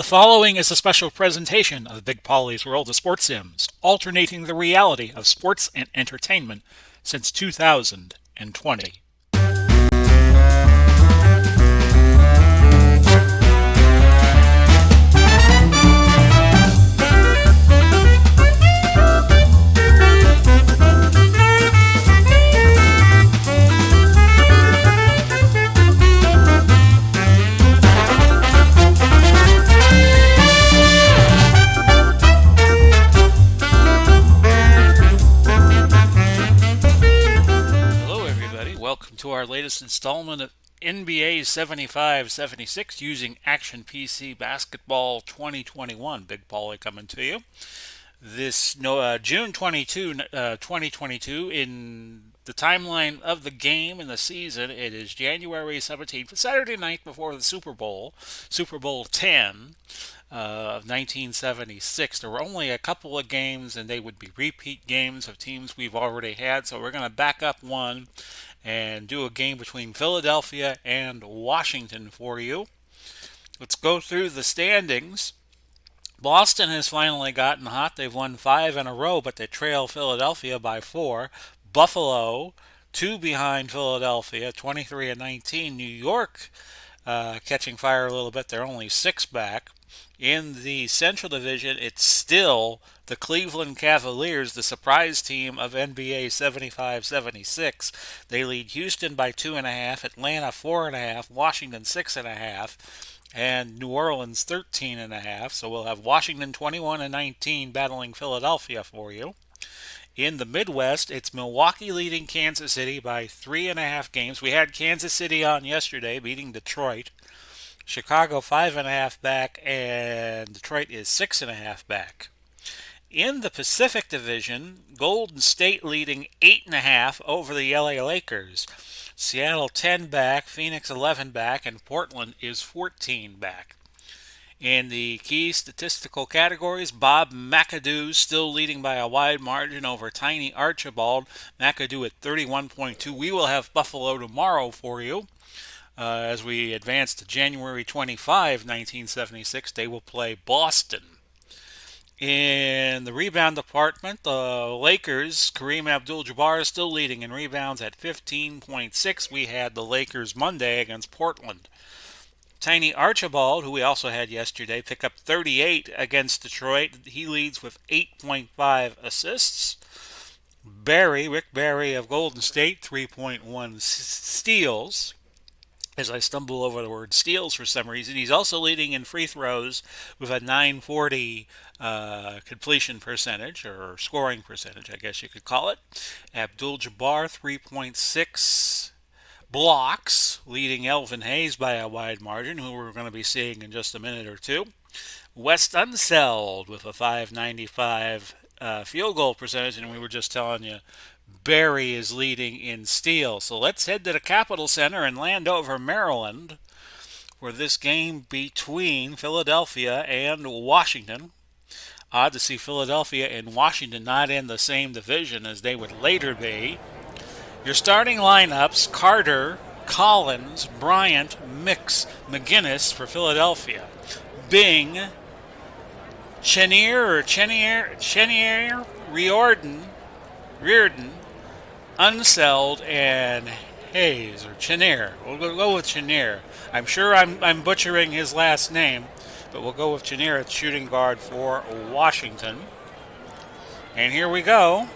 The following is a special presentation of Big Polly's World of Sports Sims, alternating the reality of sports and entertainment since 2020. Hello, everybody. Welcome to our latest installment of NBA 75-76 using Action PC Basketball 2021. Big Polly coming to you. This June 22, 2022, in the timeline of the game and the season, it is January 17th, Saturday night before the Super Bowl, Super Bowl 10 of 1976. There were only a couple of games, and they would be repeat games of teams we've already had. So we're going to back up one and do a game between Philadelphia and Washington for you. Let's go through the standings. Boston has finally gotten hot. They've won 5 in a row, but they trail Philadelphia by 4. Buffalo, 2 behind Philadelphia, 23 and 19. New York catching fire a little bit. They're only 6 back. In the Central Division, it's still the Cleveland Cavaliers, the surprise team of NBA 75-76. They lead Houston by 2.5, Atlanta 4.5, Washington 6.5, and New Orleans 13.5. So we'll have Washington 21 and 19 battling Philadelphia for you. In the Midwest, it's Milwaukee leading Kansas City by 3.5 games. We had Kansas City on yesterday, beating Detroit. Chicago 5.5 back, and Detroit is 6.5 back. In the Pacific Division, Golden State leading 8.5 over the LA Lakers. Seattle 10 back, Phoenix 11 back, and Portland is 14 back. In the key statistical categories, Bob McAdoo still leading by a wide margin over Tiny Archibald. McAdoo at 31.2. We will have Buffalo tomorrow for you. As we advance to January 25, 1976, they will play Boston. In the rebound department, the Lakers, Kareem Abdul-Jabbar is still leading in rebounds at 15.6. We had the Lakers Monday against Portland. Tiny Archibald, who we also had yesterday, pick up 38 against Detroit. He leads with 8.5 assists. Rick Barry of Golden State, 3.1 steals. As I stumble over the word steals for some reason. He's also leading in free throws with a 940 completion percentage, or scoring percentage, I guess you could call it. Abdul-Jabbar, 3.6 blocks, leading Elvin Hayes by a wide margin, who we're going to be seeing in just a minute or two. Wes Unseld with a 595 field goal percentage, and we were just telling you Barry is leading in steals. So let's head to the Capitol Center in Landover, Maryland, for this game between Philadelphia and Washington. Odd to see Philadelphia and Washington not in the same division as they would later be. Your starting lineups: Carter, Collins, Bryant, Mix, McGinnis for Philadelphia. Bing, Chenier, Reardon, Unseld, and Hayes, or Chenier. We'll go with Chenier. I'm sure I'm butchering his last name, but we'll go with Chenier at shooting guard for Washington. And here we go.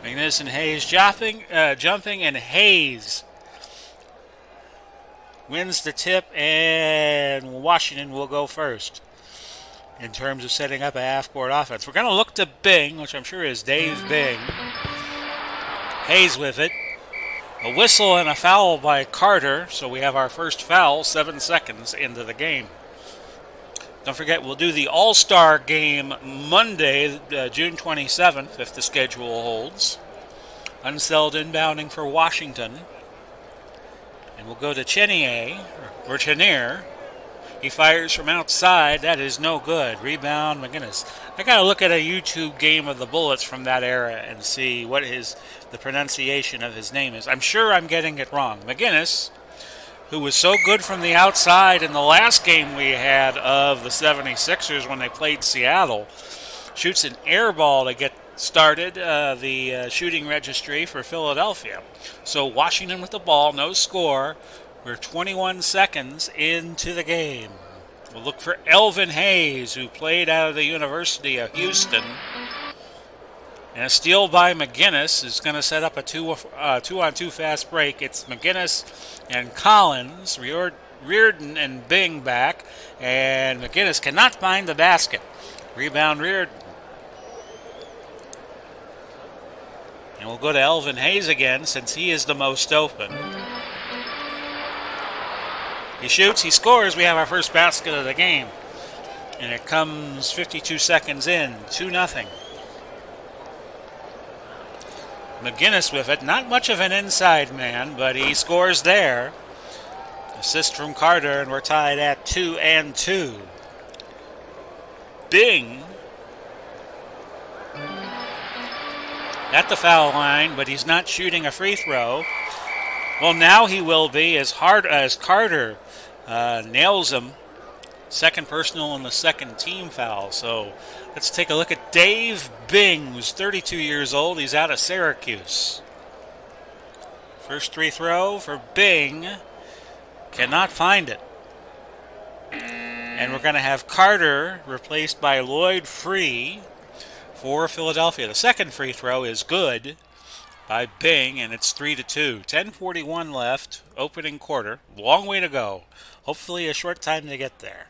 McGinnis and Hayes jumping, and Hayes wins the tip, and Washington will go first in terms of setting up a half-court offense. We're going to look to Bing, which I'm sure is Dave Bing. Hayes with it. A whistle and a foul by Carter, so we have our first foul 7 seconds into the game. Don't forget, we'll do the All-Star game Monday, June 27th, if the schedule holds. Unseld inbounding for Washington. And we'll go to Chenier. He fires from outside. That is no good. Rebound, McGinnis. I got to look at a YouTube game of the Bullets from that era and see what the pronunciation of his name is. I'm sure I'm getting it wrong. McGinnis who was so good from the outside in the last game we had of the 76ers when they played Seattle, shoots an air ball to get started the shooting registry for Philadelphia. So Washington with the ball, no score. We're 21 seconds into the game. We'll look for Elvin Hayes, who played out of the University of Houston. And a steal by McGinnis is going to set up a two-on-two fast break. It's McGinnis and Collins, Reardon and Bing back. And McGinnis cannot find the basket. Rebound Reardon. And we'll go to Elvin Hayes again since he is the most open. He shoots, he scores. We have our first basket of the game. And it comes 52 seconds in, 2-0. McGinnis with it. Not much of an inside man, but he scores there. Assist from Carter, and we're tied at 2-2. Bing at the foul line, but he's not shooting a free throw. Well, now he will be as Carter nails him. Second personal and the second team foul. So let's take a look at Dave Bing, who's 32 years old. He's out of Syracuse. First free throw for Bing. Cannot find it. And we're going to have Carter replaced by Lloyd Free for Philadelphia. The second free throw is good by Bing, and it's 3-2. 10:41 left, opening quarter. Long way to go. Hopefully a short time to get there.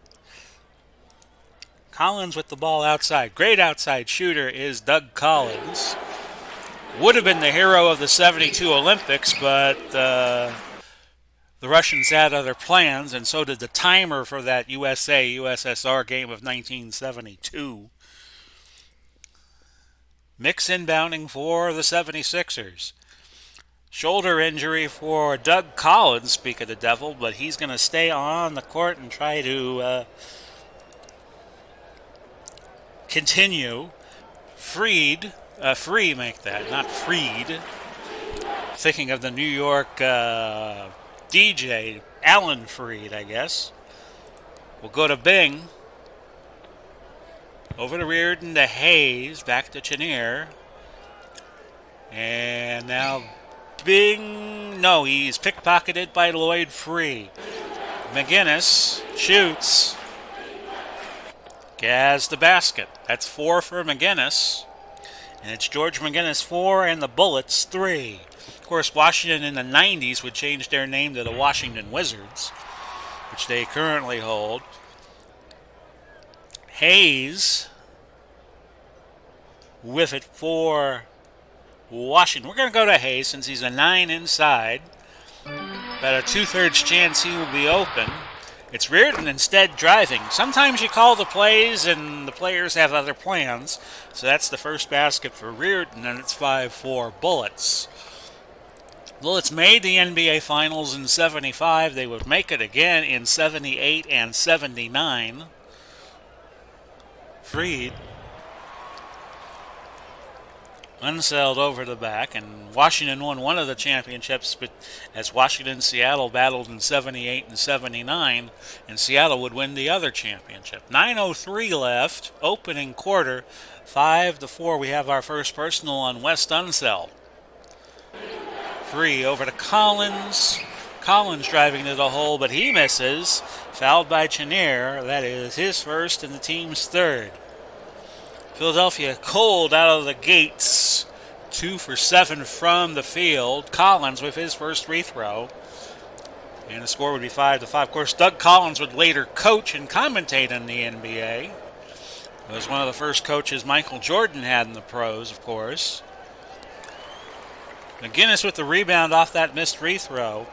Collins with the ball outside. Great outside shooter is Doug Collins. Would have been the hero of the 72 Olympics, but the Russians had other plans, and so did the timer for that USA-USSR game of 1972. Mix inbounding for the 76ers. Shoulder injury for Doug Collins, speak of the devil, but he's going to stay on the court and try to continue. Free make that, not Freed. Thinking of the New York DJ, Alan Freed, I guess. We'll go to Bing. Over to Reardon to Hayes, back to Chenier. And now Bing, no, he's pickpocketed by Lloyd Free. McGinnis shoots. Gaz the basket. That's 4 for McGinnis. And it's George McGinnis 4 and the Bullets 3. Of course, Washington in the 90s would change their name to the Washington Wizards, which they currently hold. Hayes with it for Washington. We're going to go to Hayes since he's a 9 inside. About a 2/3 chance he will be open. It's Reardon instead driving. Sometimes you call the plays and the players have other plans. So that's the first basket for Reardon, and it's 5-4 Bullets. Bullets made the NBA Finals in 75. They would make it again in 78 and 79. Freed. Unseld over the back, and Washington won one of the championships, but as Washington and Seattle battled in 78 and 79, and Seattle would win the other championship. 9:03 left, opening quarter, 5-4. We have our first personal on Wes Unseld. Free over to Collins. Collins driving to the hole, but he misses. Fouled by Chenier. That is his first and the team's third. Philadelphia cold out of the gates. 2 for 7 from the field. Collins with his first free throw. And the score would be 5-5. Of course, Doug Collins would later coach and commentate in the NBA. It was one of the first coaches Michael Jordan had in the pros, of course. McGinnis with the rebound off that missed free throw.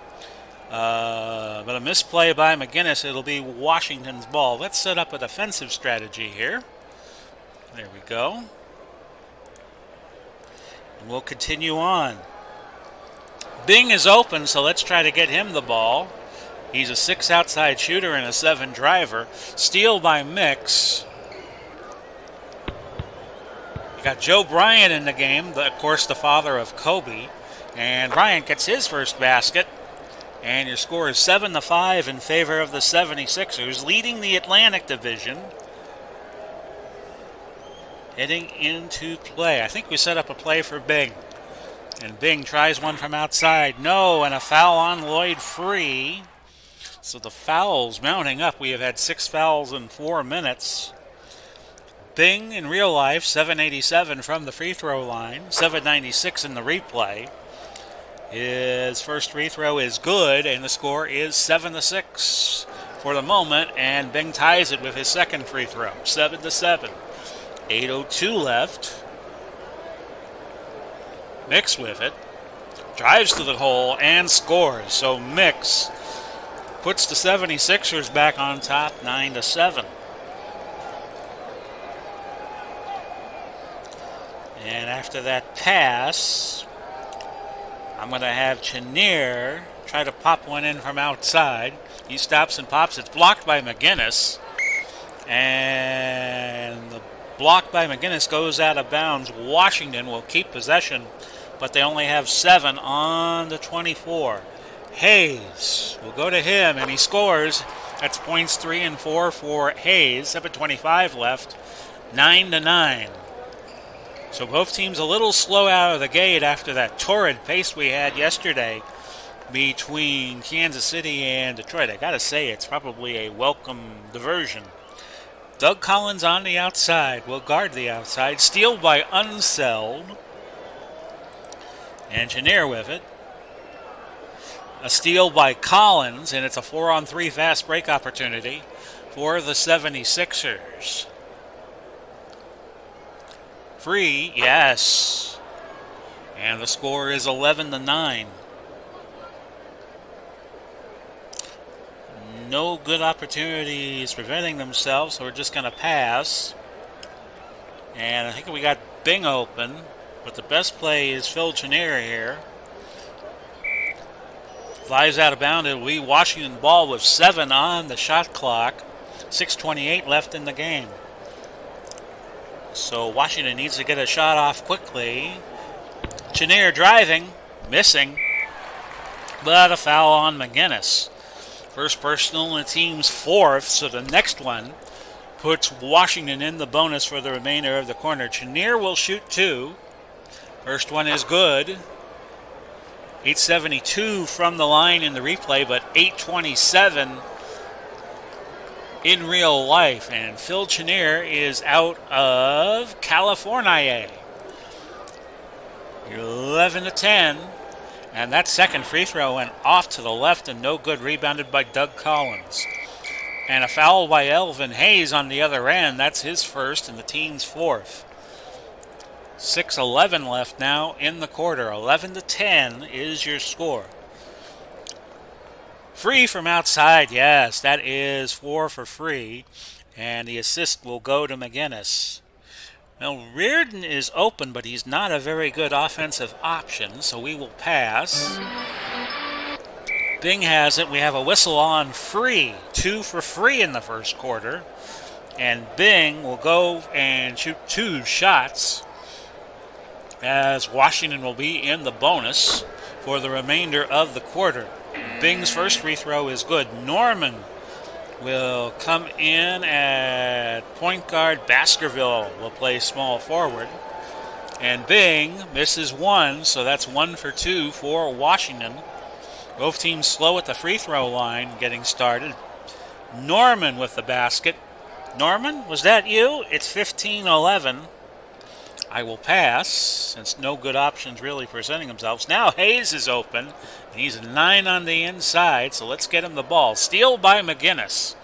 But a misplay by McGinnis. It'll be Washington's ball. Let's set up a defensive strategy here. There we go. And we'll continue on. Bing is open, so let's try to get him the ball. He's a 6 outside shooter and a 7 driver. Steal by Mix. You got Joe Bryant in the game, of course the father of Kobe. And Bryant gets his first basket. And your score is 7-5 in favor of the 76ers, leading the Atlantic Division. Heading into play. I think we set up a play for Bing. And Bing tries one from outside. No, and a foul on Lloyd Free. So the fouls mounting up. We have had 6 fouls in 4 minutes. Bing in real life, 787 from the free throw line, 796 in the replay. His first free throw is good, and the score is 7-6 for the moment, and Bing ties it with his second free throw, 7-7. 8:02 left. Mix with it, drives to the hole, and scores. So Mix puts the 76ers back on top, 9-7. And after that pass, I'm going to have Chenier try to pop one in from outside. He stops and pops. It's blocked by McGinnis. And the block by McGinnis goes out of bounds. Washington will keep possession, but they only have 7 on the 24. Hayes will go to him, and he scores. That's points 3 and 4 for Hayes. 7:25 left. 9-9. So both teams a little slow out of the gate after that torrid pace we had yesterday between Kansas City and Detroit. I gotta say, it's probably a welcome diversion. Doug Collins on the outside will guard the outside. Steal by Unseld. And Chenier with it. A steal by Collins, and it's a 4-on-3 fast break opportunity for the 76ers. Free, yes. And the score is 11-9. No good opportunities preventing themselves, so we're just going to pass. And I think we got Bing open, but the best play is Phil Chenier here. Flies out of bounds. It'll be Washington ball with 7 on the shot clock. 6:28 left in the game. So Washington needs to get a shot off quickly. Chenier driving, missing, but a foul on McGinnis. First personal in the team's 4th, so the next one puts Washington in the bonus for the remainder of the corner. Chenier will shoot 2. First one is good. 8:72 from the line in the replay, but 8:27 in real life. And Phil Chenier is out of California. 11-10. And that second free throw went off to the left and no good, rebounded by Doug Collins. And a foul by Elvin Hayes on the other end. That's his first and the team's 4th. 6:11 left now in the quarter. 11-10 is your score. Free from outside, yes, that is 4 for Free. And the assist will go to McGinnis. Now, Reardon is open, but he's not a very good offensive option, so we will pass. Bing has it. We have a whistle on Free. 2 for Free in the first quarter. And Bing will go and shoot 2 shots, as Washington will be in the bonus for the remainder of the quarter. Bing's first free throw is good. Norman will come in at point guard. Baskerville will play small forward. And Bing misses 1, so that's 1 for 2 for Washington. Both teams slow at the free throw line getting started. Norman with the basket. Norman, was that you? It's 15-11. I will pass, since no good options really presenting themselves. Now Hayes is open, and he's 9 on the inside, so let's get him the ball. Steal by McGinnis.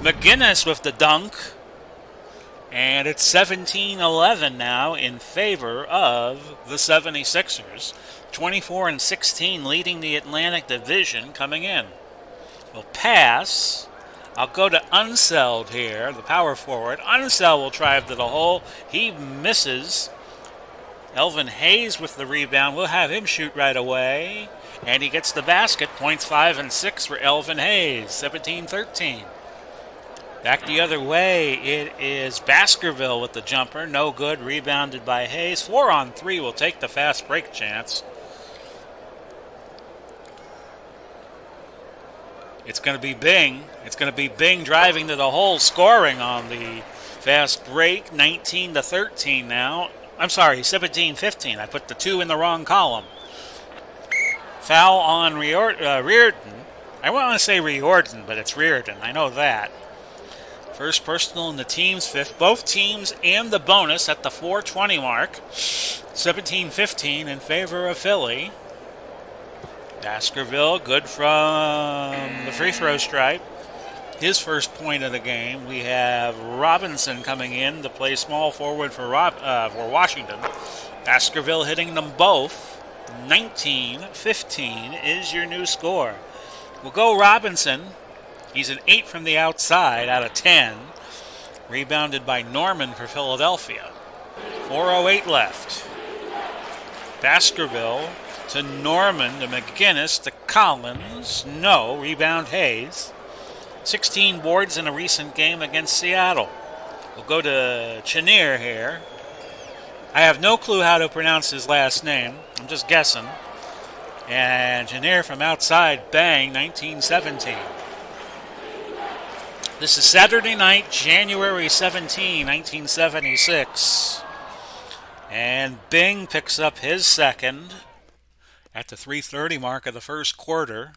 McGinnis with the dunk, and it's 17-11 now in favor of the 76ers. 24-16 leading the Atlantic Division coming in. We'll pass. I'll go to Unseld here, the power forward. Unseld will drive to the hole. He misses. Elvin Hayes with the rebound. We'll have him shoot right away. And he gets the basket. Points 5 and 6 for Elvin Hayes. 17-13. Back the other way, it is Baskerville with the jumper. No good. Rebounded by Hayes. 4-on-3 will take the fast break chance. It's going to be Bing. It's going to be Bing driving to the hole, scoring on the fast break. 19-13 now. I'm sorry, 17-15. I put the 2 in the wrong column. Foul on Reardon. I want to say Riordan, but it's Reardon. I know that. First personal in the team's fifth. Both teams and the bonus at the 4:20 mark. 17-15 in favor of Philly. Baskerville, good from the free throw stripe. His first point of the game. We have Robinson coming in to play small forward for Washington. Baskerville hitting them both. 19-15 is your new score. We'll go Robinson. He's an 8 from the outside out of 10. Rebounded by Norman for Philadelphia. 4:08 left. Baskerville to Norman to McGinnis to Collins. No. Rebound Hayes. 16 boards in a recent game against Seattle. We'll go to Chenier here. I have no clue how to pronounce his last name. I'm just guessing. And Chenier from outside, bang, 19-17. This is Saturday night, January 17, 1976. And Bing picks up his second at the 3:30 mark of the first quarter.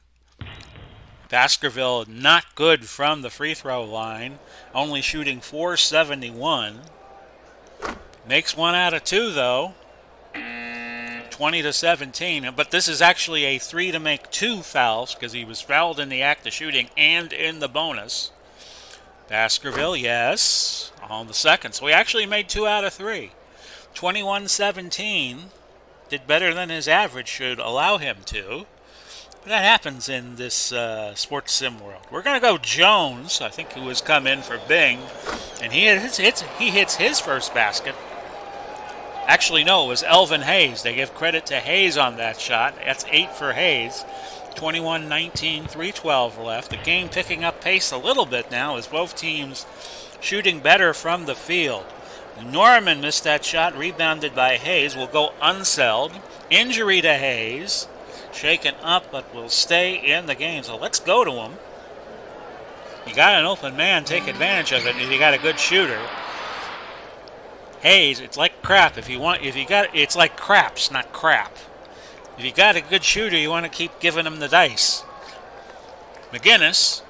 Baskerville not good from the free throw line, only shooting .471. Makes 1 out of 2 though. 20-17, but this is actually a 3 to make 2 fouls because he was fouled in the act of shooting and in the bonus. Baskerville, yes, on the second. So he actually made 2 out of 3. 21-17, did better than his average should allow him to. But that happens in this sports sim world. We're going to go Jones, I think, who has come in for Bing, and he hits his first basket. Actually, no, it was Elvin Hayes. They give credit to Hayes on that shot. That's 8 for Hayes. 21-19, 3:12 left. The game picking up pace a little bit now as both teams shooting better from the field. Norman missed that shot, rebounded by Hayes. Will go unselled. Injury to Hayes. Shaken up, but will stay in the game. So let's go to him. You got an open man, take advantage of it if you got a good shooter. Hayes, it's like crap. It's like craps, not crap. If you got a good shooter, you want to keep giving him the dice. McGinnis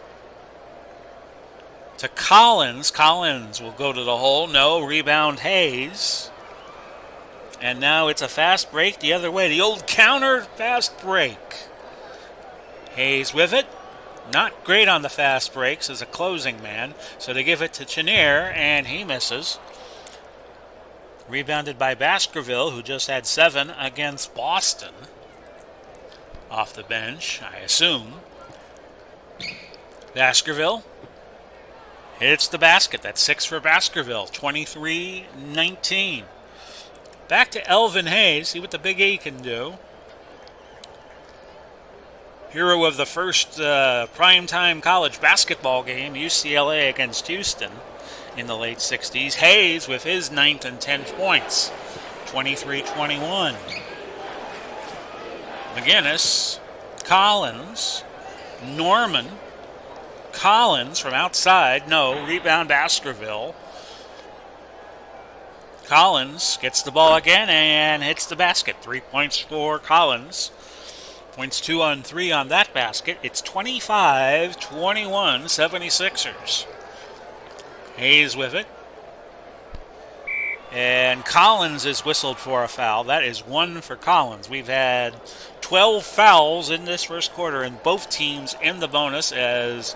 to Collins. Collins will go to the hole. No. Rebound Hayes. And now it's a fast break the other way. The old counter fast break. Hayes with it. Not great on the fast breaks as a closing man. So they give it to Chenier, and he misses. Rebounded by Baskerville, who just had 7 against Boston. Off the bench, I assume. Baskerville hits the basket. That's 6 for Baskerville. 23-19. Back to Elvin Hayes. See what the Big E can do. Hero of the first primetime college basketball game, UCLA against Houston in the late 60s. Hayes with his 9th and 10th points. 23-21. McGinnis, Collins, Norman, Collins from outside. No. Rebound Baskerville. Collins gets the ball again and hits the basket. 3 points for Collins. Points 2 on 3 on that basket. It's 25-21 76ers. Hayes with it. And Collins is whistled for a foul. That is 1 for Collins. We've had 12 fouls in this first quarter, and both teams in the bonus as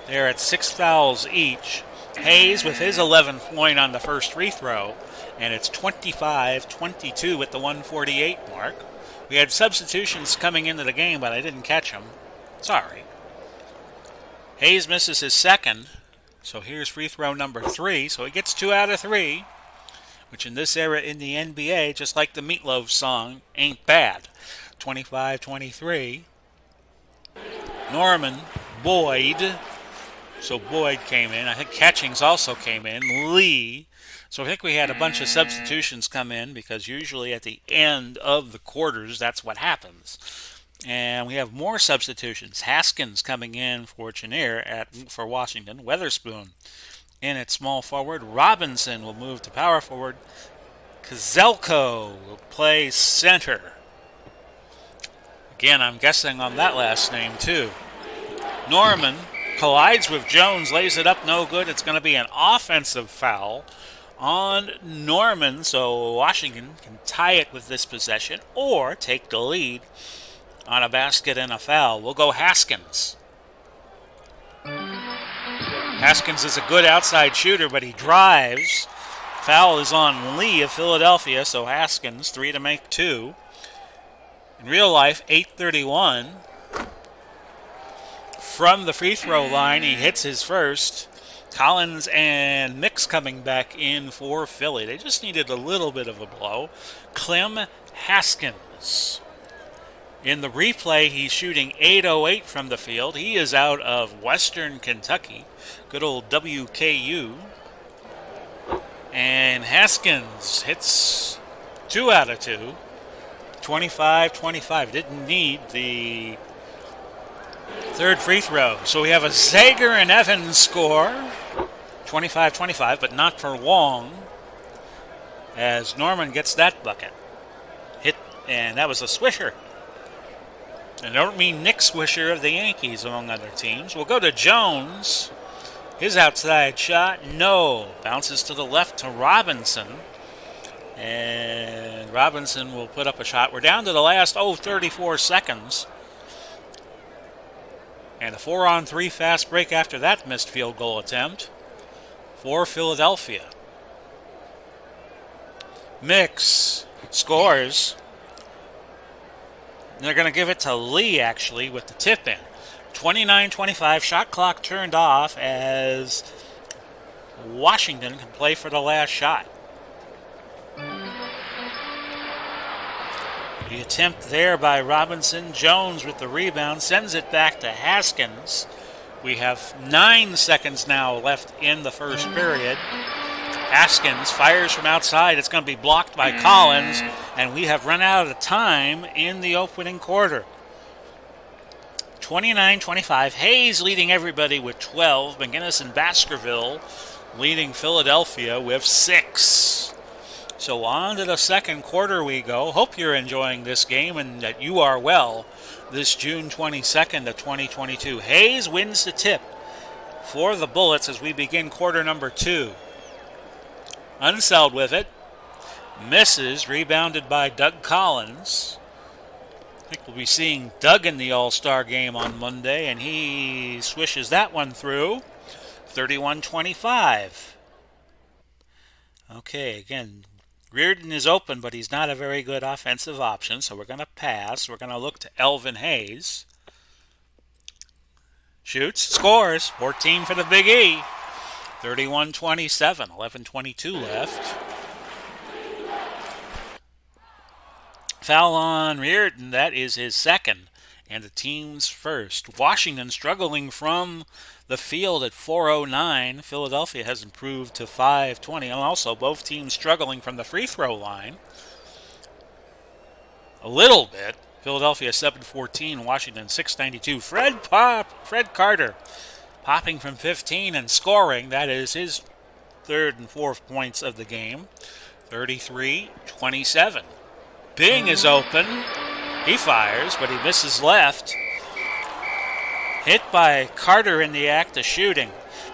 they're at 6 fouls each. Hayes with his 11th point on the first free throw, and it's 25-22 at the 1:48 mark. We had substitutions coming into the game, but I didn't catch them. Sorry. Hayes misses his second, so here's free throw number 3. So he gets 2 out of 3, which in this era in the NBA, just like the Meatloaf song, ain't bad. 25-23. Norman, Boyd. So Boyd came in. I think Catchings also came in. Lee. So I think we had a bunch of substitutions come in because usually at the end of the quarters, that's what happens. And we have more substitutions. Haskins coming in for Chenier for Washington. Weatherspoon in at small forward. Robinson will move to power forward. Kozelko will play center. Again, I'm guessing on that last name too. Norman collides with Jones, lays it up, no good. It's going to be an offensive foul on Norman, so Washington can tie it with this possession or take the lead on a basket and a foul. We'll go Haskins. Haskins is a good outside shooter, but he drives. Foul is on Lee of Philadelphia, so Haskins, 3 to make 2. In real life, 8:31. From the free throw line, he hits his first. Collins and Mix coming back in for Philly. They just needed a little bit of a blow. Clem Haskins. In the replay, he's shooting 8:08 from the field. He is out of Western Kentucky. Good old WKU. And Haskins hits 2 out of 2. 25-25. Didn't need the third free throw. So we have a Zager and Evans score. 25-25, but not for long, as Norman gets that bucket. Hit, and that was a swisher. And I don't mean Nick Swisher of the Yankees, among other teams. We'll go to Jones. His outside shot, no. Bounces to the left to Robinson. And Robinson will put up a shot. We're down to the last, 34 seconds. And a 4-on-3 fast break after that missed field goal attempt for Philadelphia. Mix scores. And they're going to give it to Lee, actually, with the tip in. 29-25, shot clock turned off as Washington can play for the last shot. The attempt there by Robinson. Jones with the rebound sends it back to Haskins. We have 9 seconds now left in the first period. Haskins fires from outside. It's going to be blocked by Collins, and we have run out of time in the opening quarter. 29-25. Hayes leading everybody with 12. McGinnis and Baskerville leading Philadelphia with 6. So on to the second quarter we go. Hope you're enjoying this game and that you are well this June 22nd of 2022. Hayes wins the tip for the Bullets as we begin quarter number 2. Unseld with it. Misses. Rebounded by Doug Collins. I think we'll be seeing Doug in the All-Star game on Monday, and he swishes that one through. 31-25. Okay, again, Reardon is open, but he's not a very good offensive option, so we're going to pass. We're going to look to Elvin Hayes. Shoots, scores, 14 for the Big E. 31-27, 11:22 left. Foul on Reardon, that is his second, and the team's first. Washington struggling from the field at 4:09. Philadelphia has improved to 5:20, and also both teams struggling from the free throw line a little bit. Philadelphia 7-14, Washington 6-92. Fred Carter popping from 15 and scoring. That is his third and fourth points of the game. 33-27. Bing is open. He fires, but he misses left. Hit by Carter in the act of shooting.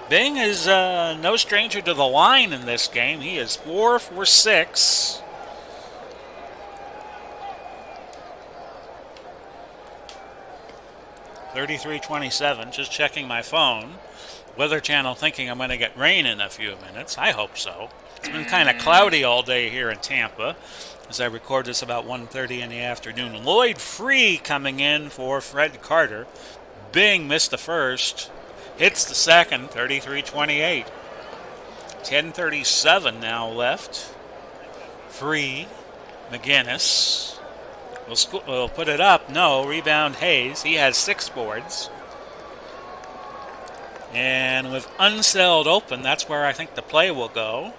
Bing is no stranger to the line in this game. He is 4 for 6. (33-27). Just checking my phone. Weather Channel thinking I'm going to get rain in a few minutes. I hope so. It's been kind of cloudy all day here in Tampa as I record this about 1:30 in the afternoon. Lloyd Free coming in for Fred Carter. Bing missed the first. Hits the second. 33-28. 10:37 now left. Free. McGinnis. We'll put it up. No. Rebound Hayes. He has 6 boards. And with Unseld open, that's where I think the play will go.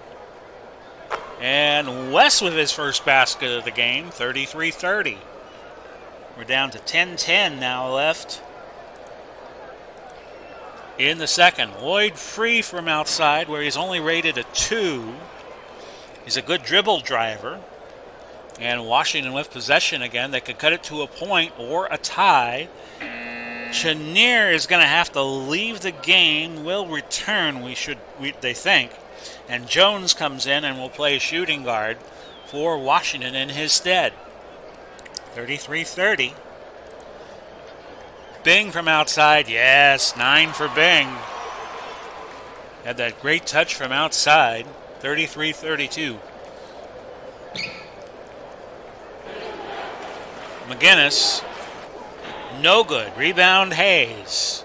And Wes with his first basket of the game. 33-30. We're down to 10-10 now left in the second. Lloyd free from outside where he's only rated a 2. He's a good dribble driver. And Washington with possession again. They could cut it to a point or a tie. Chenier is going to have to leave the game. Will return, they think. And Jones comes in and will play shooting guard for Washington in his stead. 33-30. Bing from outside. Yes, 9 for Bing. Had that great touch from outside. 33-32. McGinnis. No good. Rebound Hayes.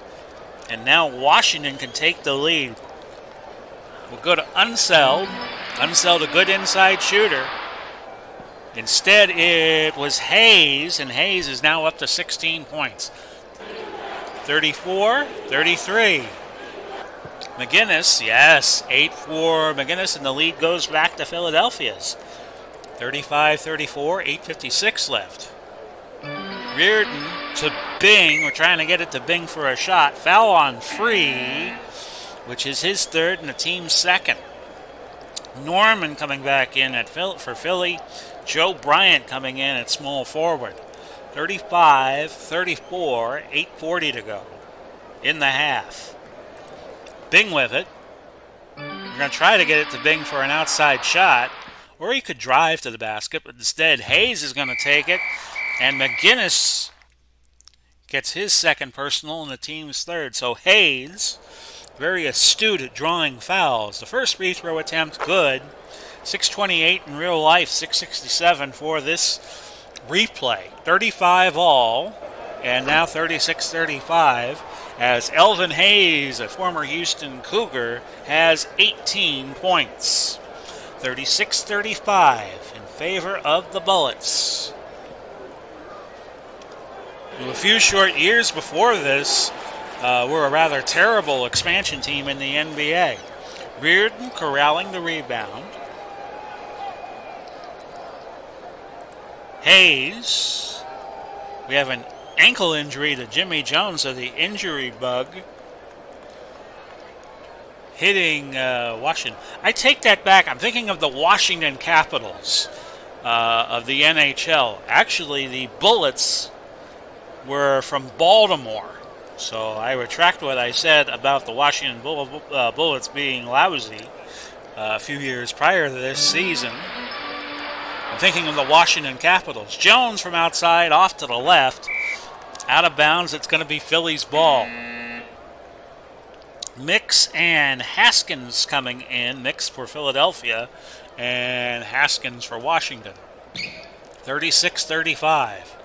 And now Washington can take the lead. We'll go to Unseld. Unseld, a good inside shooter. Instead, it was Hayes, and Hayes is now up to 16 points. 34-33. McGinnis, yes, 8 for McGinnis, and the lead goes back to Philadelphia's. 35-34, 8:56 left. Reardon to Bing. We're trying to get it to Bing for a shot. Foul on Free, which is his third and the team's second. Norman coming back in for Philly. Joe Bryant coming in at small forward. 35-34, 8:40 to go in the half. Bing with it. We're going to try to get it to Bing for an outside shot, or he could drive to the basket, but instead Hayes is going to take it, and McGinnis gets his second personal and the team's third. So Hayes, very astute at drawing fouls. The first free throw attempt, good. 6:28 in real life, 6:67 for this replay. 35 all, and now 36-35, as Elvin Hayes, a former Houston Cougar, has 18 points. 36-35 in favor of the Bullets. A few short years before this, we're a rather terrible expansion team in the NBA. Reardon corralling the rebound. Hayes. We have an ankle injury to Jimmy Jones, so the injury bug hitting Washington. I take that back. I'm thinking of the Washington Capitals of the NHL. Actually, the Bullets were from Baltimore. So I retract what I said about the Washington Bullets being lousy a few years prior to this season. I'm thinking of the Washington Capitals. Jones from outside, off to the left. Out of bounds, it's going to be Philly's ball. Mix and Haskins coming in. Mix for Philadelphia and Haskins for Washington. 36-35.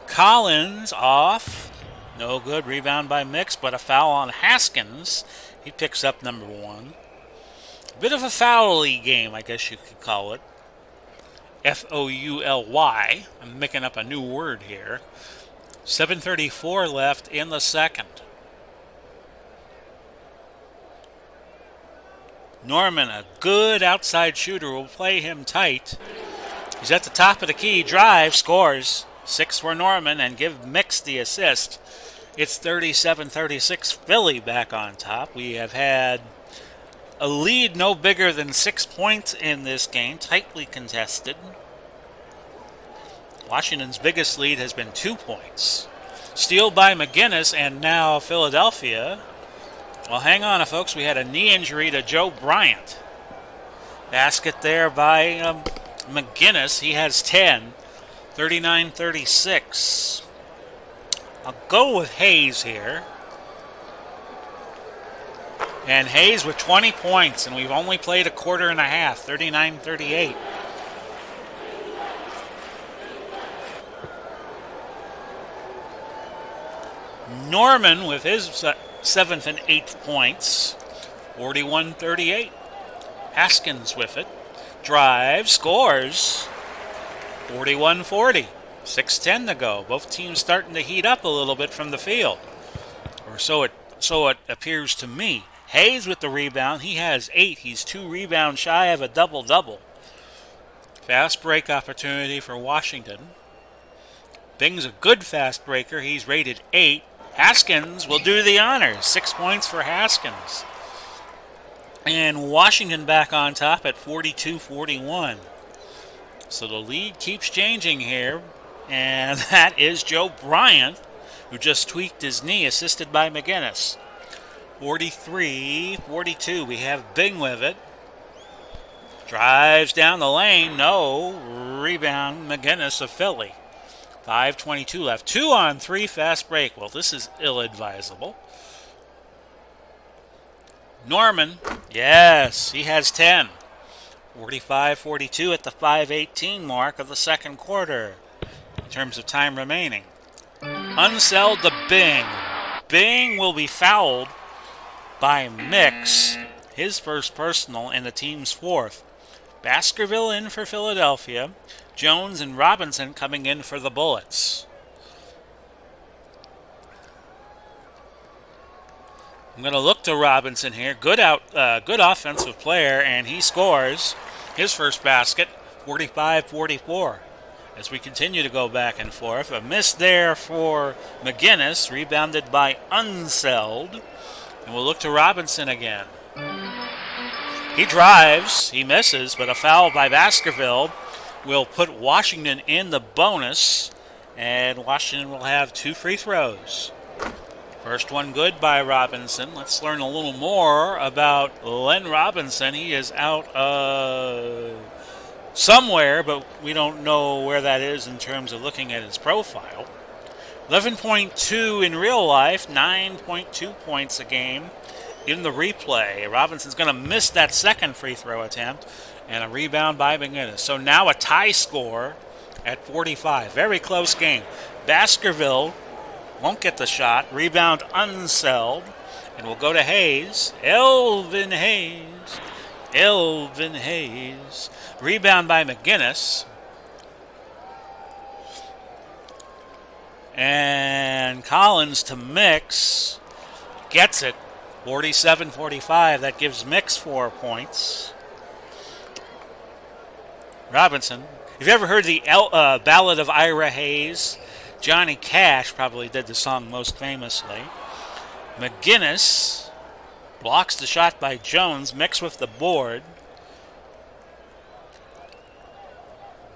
Collins off. No good. Rebound by Mix, but a foul on Haskins. He picks up number 1. Bit of a foul-y game, I guess you could call it. F-O-U-L-Y. I'm making up a new word here. 7:34 left in the second. Norman, a good outside shooter, will play him tight. He's at the top of the key. Drive, scores. 6 for Norman, and give Mix the assist. It's 37-36, Philly back on top. We have had a lead no bigger than 6 points in this game, tightly contested. Washington's biggest lead has been 2 points. Steal by McGinnis, and now Philadelphia. Well, hang on, folks. We had a knee injury to Joe Bryant. Basket there by McGinnis. He has 10. 39-36. I'll go with Hayes here. And Hayes with 20 points, and we've only played a quarter and a half. 39-38. Norman with his 7th and 8th points. 41-38. Haskins with it. Drive, scores. 41-40. 6:10 to go. Both teams starting to heat up a little bit from the field. Or so it appears to me. Hayes with the rebound. He has 8. He's 2 rebounds shy of a double-double. Fast break opportunity for Washington. Bing's a good fast breaker. He's rated 8. Haskins will do the honors. 6 points for Haskins. And Washington back on top at 42-41. So the lead keeps changing here. And that is Joe Bryant, who just tweaked his knee, assisted by McGinnis. 43-42. We have Bing with it. Drives down the lane. No. Rebound, McGinnis of Philly. 5:22 left. 2-on-3 fast break. Well, this is ill-advisable. Norman. Yes, he has 10. 45-42 at the 5:18 mark of the second quarter in terms of time remaining. Unseld to Bing. Bing will be fouled by Mix, his first personal and the team's fourth. Baskerville in for Philadelphia. Jones and Robinson coming in for the Bullets. I'm going to look to Robinson here. Good offensive player, and he scores his first basket, 45-44. As we continue to go back and forth, a miss there for McGinnis, rebounded by Unseld. And we'll look to Robinson again. He drives, he misses, but a foul by Baskerville will put Washington in the bonus, and Washington will have 2 free throws. First one good by Robinson. Let's learn a little more about Len Robinson. He is out somewhere, but we don't know where that is in terms of looking at his profile. 11.2 in real life, 9.2 points a game in the replay. Robinson's going to miss that second free throw attempt, and a rebound by McGinnis. So now a tie score at 45. Very close game. Baskerville won't get the shot. Rebound Unseld, and we'll go to Hayes. Elvin Hayes. Rebound by McGinnis. And Collins to Mix. Gets it. 47-45. That gives Mix 4 points. Robinson. If you ever heard the Ballad of Ira Hayes, Johnny Cash probably did the song most famously. McGinnis blocks the shot by Jones. Mix with the board.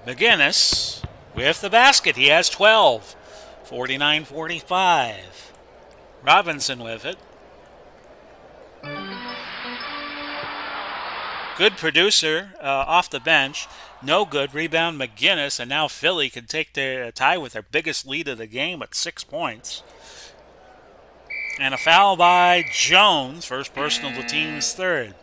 McGinnis with the basket. He has 12. 49-45. Robinson with it. Good producer off the bench. No good. Rebound McGinnis, and now Philly can take their tie with their biggest lead of the game at 6 points. And a foul by Jones, first personal of the team's third.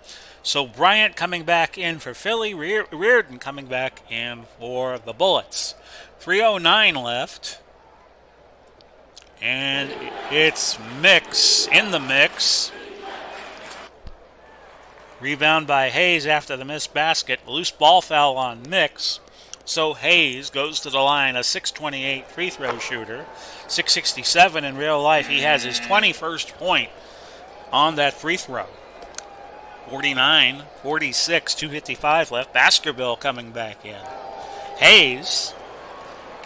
So Bryant coming back in for Philly, Reardon coming back in for the Bullets. 3:09 left. And it's Mix in the mix. Rebound by Hayes after the missed basket. Loose ball foul on Mix. So Hayes goes to the line, a 6:28 free throw shooter. 6:67 in real life. He has his 21st point on that free throw. 49-46, 2:55 left. Baskerville coming back in. Hayes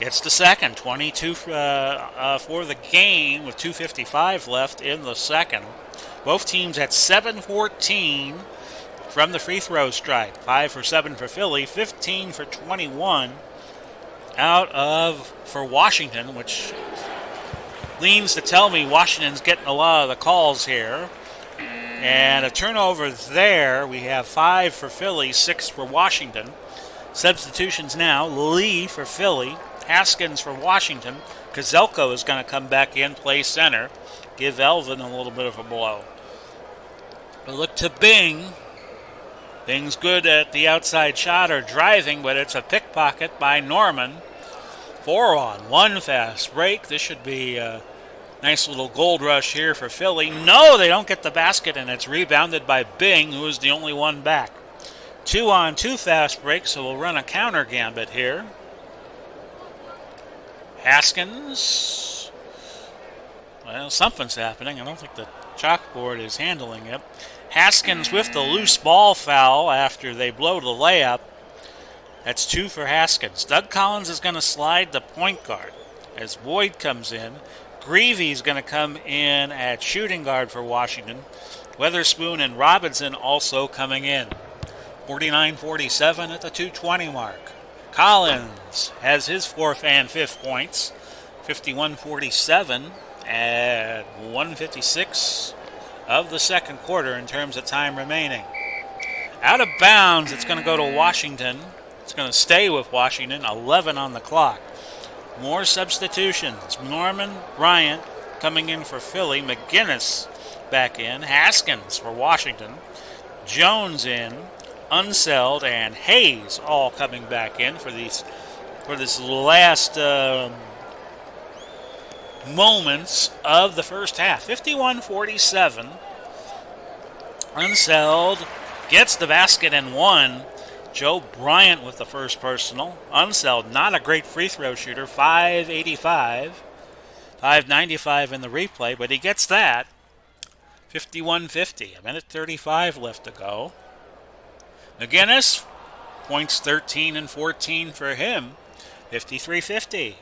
gets the second, 22 for the game with 2:55 left in the second. Both teams at 7-14 from the free throw strike. 5 for 7 for Philly, 15 for 21 for Washington, which leans to tell me Washington's getting a lot of the calls here. And a turnover there. We have 5 for Philly, 6 for Washington. Substitutions now. Lee for Philly, Haskins for Washington. Kozelko is going to come back in, play center, give Elvin a little bit of a blow. But look to Bing. Bing's good at the outside shot or driving, but it's a pickpocket by Norman. 4-on-1 fast break. This should be a nice little gold rush here for Philly. No, they don't get the basket, and it's rebounded by Bing, who is the only one back. 2-on-2 fast break, so we'll run a counter gambit here. Haskins. Well, something's happening. I don't think the chalkboard is handling it. Haskins with the loose ball foul after they blow the layup. That's 2 for Haskins. Doug Collins is going to slide the point guard. as Boyd comes in. Greavy's going to come in at shooting guard for Washington. Weatherspoon and Robinson also coming in. 49-47 at the 2:20 mark. Collins has his fourth and fifth points. 51-47 at 1:56 of the second quarter in terms of time remaining. Out of bounds, it's going to go to Washington. It's going to stay with Washington, 11 on the clock. More substitutions. Norman Bryant coming in for Philly. McGinnis back in. Haskins for Washington. Jones in. Unseld and Hayes all coming back in for this last moments of the first half. 51-47. Unseld gets the basket and one. Joe Bryant with the first personal. Unseld, not a great free throw shooter. 5.85. 5.95 in the replay, but he gets that. 51-50. A minute 35 left to go. McGinnis, points 13 and 14 for him. 53-50.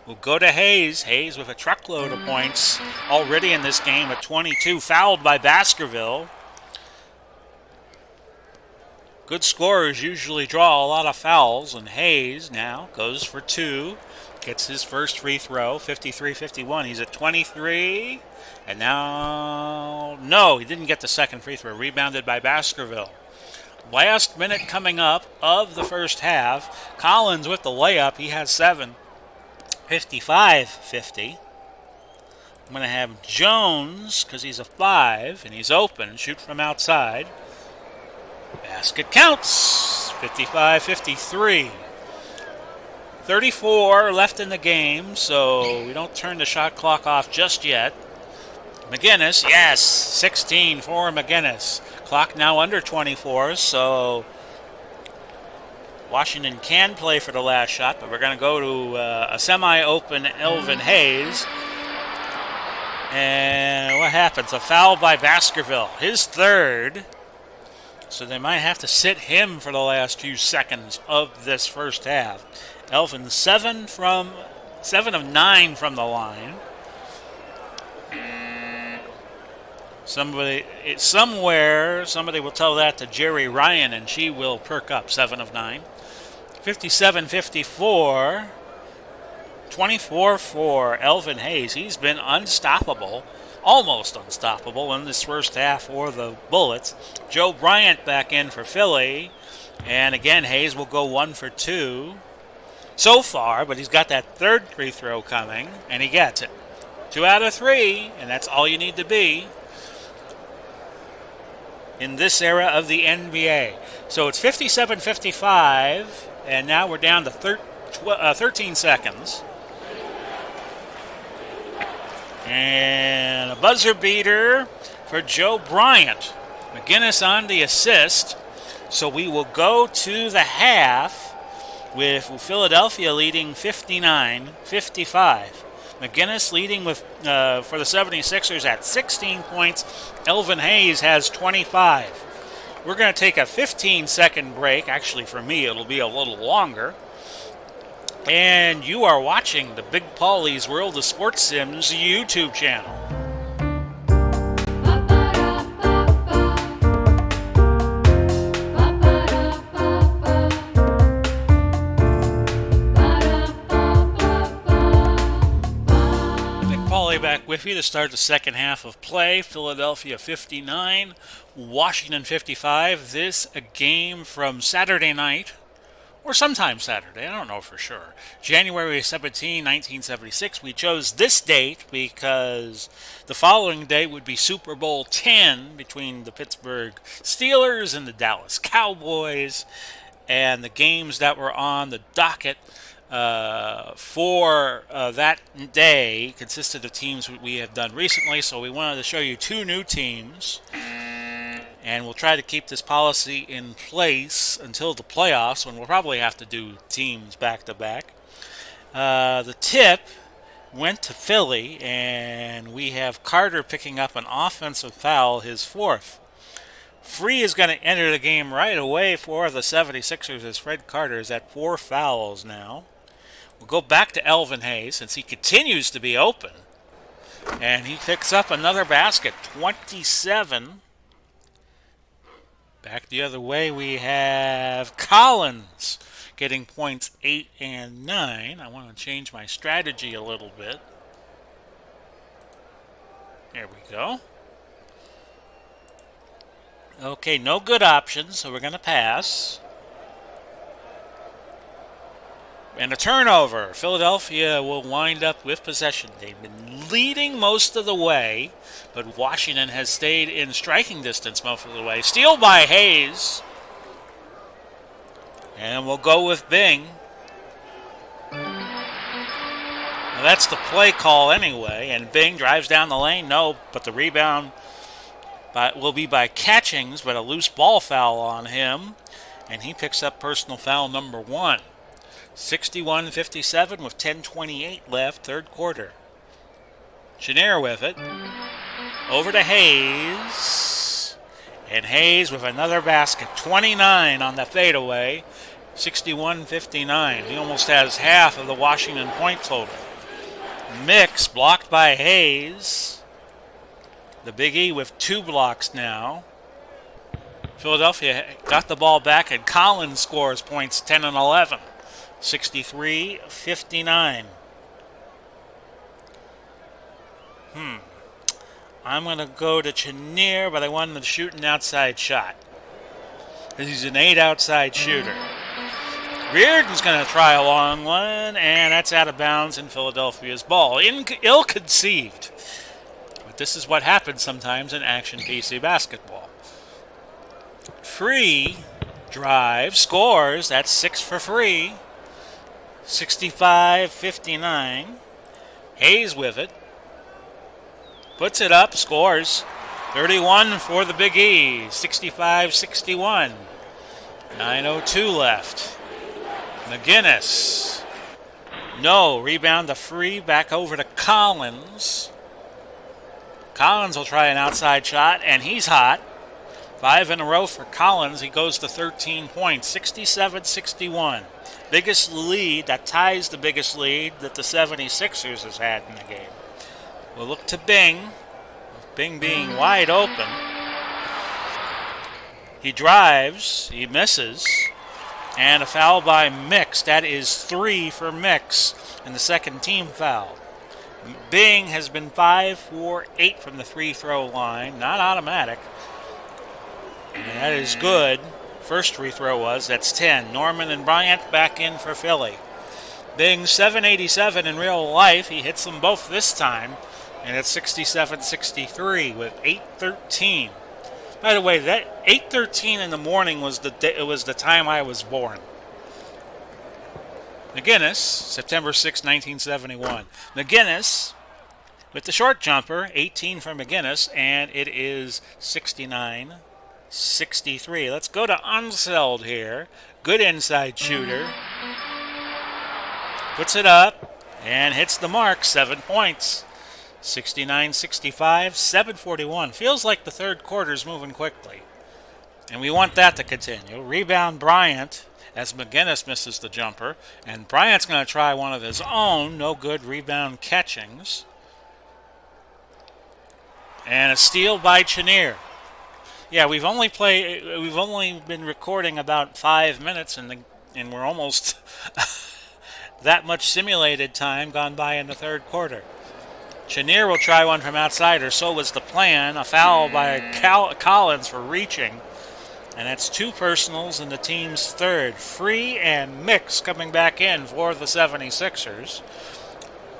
We'll go to Hayes. Hayes with a truckload of points already in this game at 22. Fouled by Baskerville. Good scorers usually draw a lot of fouls, and Hayes now goes for two. Gets his first free throw, 53-51. He's at 23. And now, no, he didn't get the second free throw. Rebounded by Baskerville. Last minute coming up of the first half. Collins with the layup. He has 7. 55-50. I'm going to have Jones, because he's a 5, and he's open, shoot from outside. Basket counts. 55-53. 34 left in the game, so we don't turn the shot clock off just yet. McGinnis, yes, 16 for McGinnis. Clock now under 24, so Washington can play for the last shot, but we're going to go to a semi-open Elvin Hayes. And what happens? A foul by Baskerville, his third. So they might have to sit him for the last few seconds of this first half. Elvin 7 of 9 from the line. Somebody will tell that to Jerry Ryan, and she will perk up. 7 of 9. 57-54. 24 for Elvin Hayes. He's been unstoppable, almost unstoppable in this first half for the Bullets. Joe Bryant back in for Philly. And again, Hayes will go 1 for 2 so far, but he's got that third free throw coming, and he gets it. 2 out of 3, and that's all you need to be in this era of the NBA. So it's 57-55, and now we're down to 13 seconds. And a buzzer beater for Joe Bryant. McGinnis on the assist. So we will go to the half with Philadelphia leading 59-55. McGinnis leading with for the 76ers at 16 points. Elvin Hayes has 25. We're going to take a 15-second break. Actually, for me, it'll be a little longer. And you are watching the Big Paulie's World of Sports Sims YouTube channel. Back with you to start the second half of play. Philadelphia 59, Washington 55. This a game from Saturday night, or sometime Saturday, I don't know for sure. January 17, 1976. We chose this date because the following day would be Super Bowl 10 between the Pittsburgh Steelers and the Dallas Cowboys, and the games that were on the docket for that day consisted of teams we have done recently, so we wanted to show you 2 new teams, and we'll try to keep this policy in place until the playoffs, when we'll probably have to do teams back-to-back. The tip went to Philly, and we have Carter picking up an offensive foul, his 4th. Free is going to enter the game right away for the 76ers as Fred Carter is at 4 fouls now. We'll go back to Elvin Hayes since he continues to be open. And he picks up another basket, 27. Back the other way, we have Collins getting points 8 and 9. I want to change my strategy a little bit. There we go. Okay, no good options, so we're going to pass. And a turnover. Philadelphia will wind up with possession. They've been leading most of the way, but Washington has stayed in striking distance most of the way. Steal by Hayes. And we'll go with Bing. Now that's the play call anyway. And Bing drives down the lane. No, but the rebound will be by Catchings, but a loose ball foul on him. And he picks up personal foul number 1. 61-57 with 10:28 left, third quarter. Chenier with it. Over to Hayes. And Hayes with another basket. 29 on the fadeaway. 61-59. He almost has half of the Washington point total. Mix blocked by Hayes. The Big E with 2 blocks now. Philadelphia got the ball back, and Collins scores points 10 and 11. 63-59. I'm going to go to Chenier, but I want him to shoot an outside shot. He's an 8 outside shooter. Reardon's going to try a long one, and that's out of bounds in Philadelphia's ball. Ill-conceived. But this is what happens sometimes in Action PC basketball. Free drive, scores. That's 6 for Free. 65-59. Hayes with it. Puts it up, scores. 31 for the Big E. 65-61. 9:02 left. McGinnis. No. Rebound to Free. Back over to Collins. Collins will try an outside shot, and he's hot. 5 in a row for Collins. He goes to 13 points. 67-61. Biggest lead, that ties the biggest lead that the 76ers has had in the game. We'll look to Bing. Bing being wide open. He drives. He misses. And a foul by Mix. That is 3 for Mix and the second team foul. Bing has been 5 for 8 from the free throw line. Not automatic. And that is good. First free throw was. That's 10. Norman and Bryant back in for Philly. Bing 787 in real life. He hits them both this time. And it's 67-63 with 8:13. By the way, that 8:13 in the morning was the time I was born. McGinnis, September 6, 1971. McGinnis with the short jumper, 18 for McGinnis, and it is 69-63. Let's go to Unseld here. Good inside shooter. Puts it up and hits the mark. 7 points. 69-65, 7:41. Feels like the third quarter's moving quickly. And we want that to continue. Rebound Bryant as McGinnis misses the jumper. And Bryant's going to try one of his own. No good. Rebound Catchings. And a steal by Chenier. Yeah, we've only been recording about 5 minutes, and we're almost that much simulated time gone by in the third quarter. Chenier will try one from outside, or so was the plan. A foul by Collins for reaching. And that's 2 personals in the team's third. Free and Mix coming back in for the 76ers.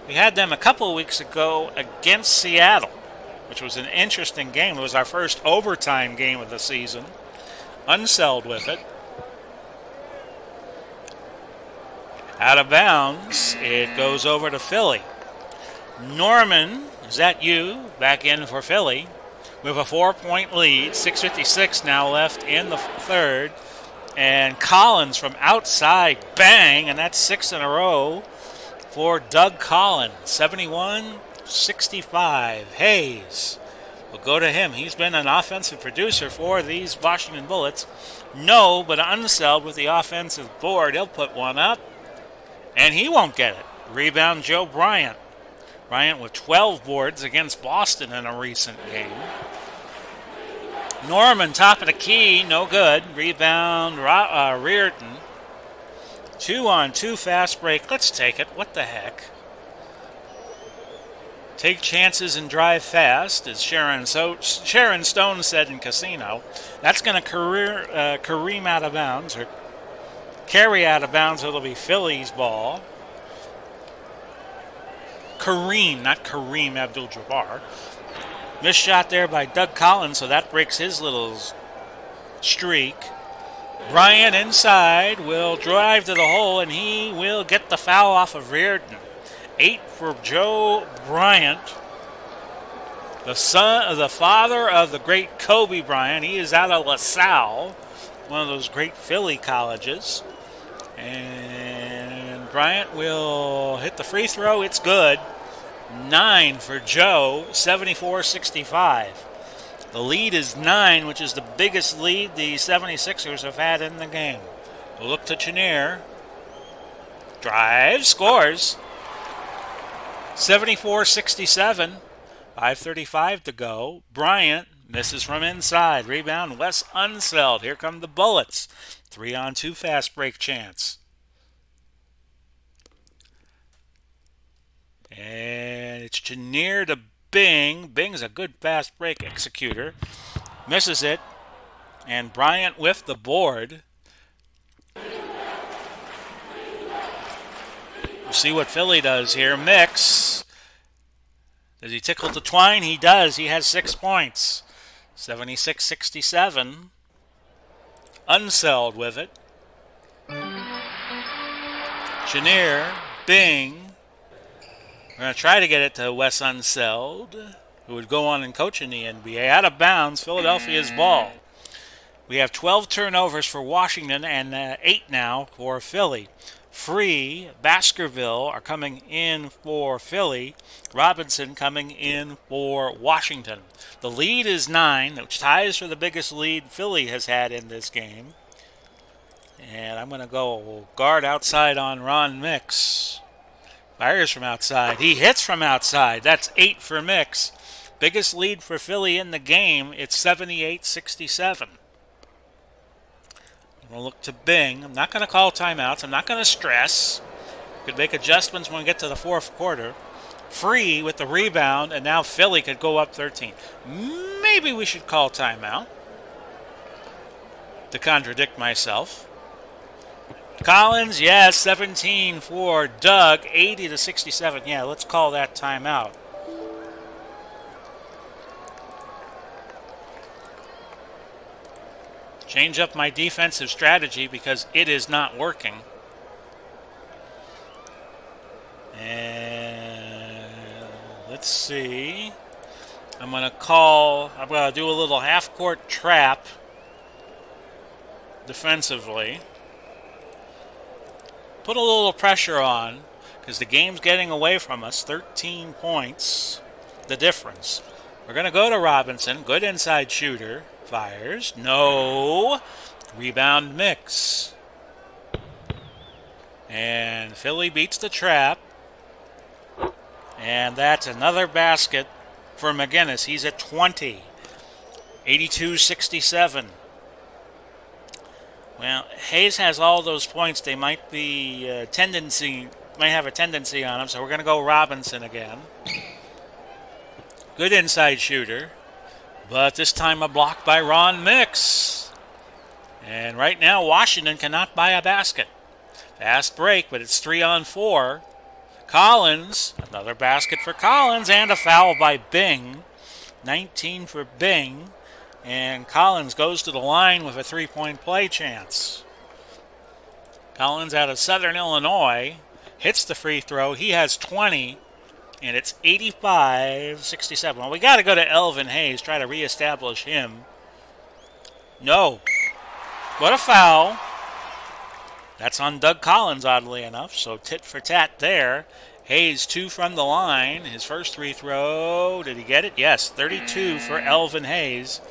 We had them a couple of weeks ago against Seattle, which was an interesting game. It was our first overtime game of the season. Unseld with it. Out of bounds. It goes over to Philly. Norman, is that you? Back in for Philly with a 4-point lead. 6:56 now left in the third. And Collins from outside, bang, and that's 6 in a row for Doug Collins. 71-65. Hayes. We'll go to him. He's been an offensive producer for these Washington Bullets. No, but Unseld with the offensive board. He'll put one up. And he won't get it. Rebound, Joe Bryant. Bryant with 12 boards against Boston in a recent game. Norman, top of the key, no good. Rebound, Reardon. 2-on-2 fast break. Let's take it. What the heck? Take chances and drive fast, as Sharon Stone said in Casino. That's going to careem out of bounds, or carry out of bounds. It'll be Philly's ball. Kareem, not Kareem Abdul-Jabbar. Missed shot there by Doug Collins, so that breaks his little streak. Bryant inside will drive to the hole, and he will get the foul off of Reardon. 8 for Joe Bryant, the father of the great Kobe Bryant. He is out of LaSalle, one of those great Philly colleges. And Bryant will hit the free throw. It's good. 9 for Joe, 74-65. The lead is 9, which is the biggest lead the 76ers have had in the game. We'll look to Chenier. Drive, scores. 74-67. 5:35 to go. Bryant misses from inside. Rebound, Wes Unseld. Here come the Bullets. 3-on-2 fast break chance. And it's Chenier to Bing. Bing's a good fast break executor. Misses it. And Bryant with the board. We'll see what Philly does here. Mix. Does he tickle the twine? He does. He has 6 points. 76-67. Unseld with it. Chenier. Bing. We're going to try to get it to Wes Unseld, who would go on and coach in the NBA. Out of bounds, Philadelphia's ball. We have 12 turnovers for Washington and 8 now for Philly. Free, Baskerville are coming in for Philly. Robinson coming in for Washington. The lead is 9, which ties for the biggest lead Philly has had in this game. And I'm going to go guard outside on Ron Mix. Fires from outside. He hits from outside. That's 8 for Mix. Biggest lead for Philly in the game. It's 78-67. We'll look to Bing. I'm not going to call timeouts. I'm not going to stress. Could make adjustments when we get to the fourth quarter. Free with the rebound, and now Philly could go up 13. Maybe we should call timeout to contradict myself. Collins, yes, 17 for Doug, 80-67. Yeah, let's call that timeout. Change up my defensive strategy because it is not working. And let's see. I'm going to do a little half-court trap defensively. Put a little pressure on because the game's getting away from us. 13 points, the difference. We're going to go to Robinson. Good inside shooter. Fires. No. Rebound Mix. And Philly beats the trap. And that's another basket for McGinnis. He's at 20. 82-67. Well, Hayes has all those points. They might have a tendency on him, so we're going to go Robinson again. Good inside shooter, but this time a block by Ron Mix. And right now, Washington cannot buy a basket. Fast break, but it's 3-on-4. Collins, another basket for Collins, and a foul by Bing. 19 for Bing. And Collins goes to the line with a three-point play chance. Collins out of Southern Illinois hits the free throw. He has 20, and it's 85-67. Well, we got to go to Elvin Hayes, try to reestablish him. No. What a foul. That's on Doug Collins, oddly enough, so tit for tat there. Hayes 2 from the line. His first free throw, did he get it? Yes, 32 for Elvin Hayes.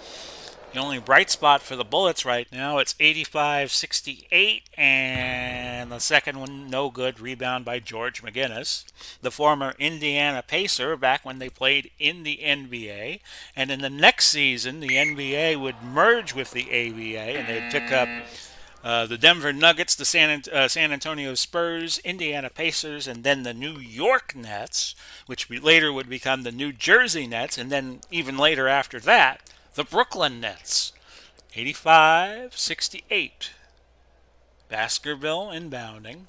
The only bright spot for the Bullets right now, it's 85-68, and the second one, no good, rebound by George McGinnis, the former Indiana Pacer back when they played in the NBA. And in the next season, the NBA would merge with the ABA, and they'd pick up the Denver Nuggets, the San Antonio Spurs, Indiana Pacers, and then the New York Nets, which later would become the New Jersey Nets, and then even later after that, the Brooklyn Nets. 85-68. Baskerville inbounding.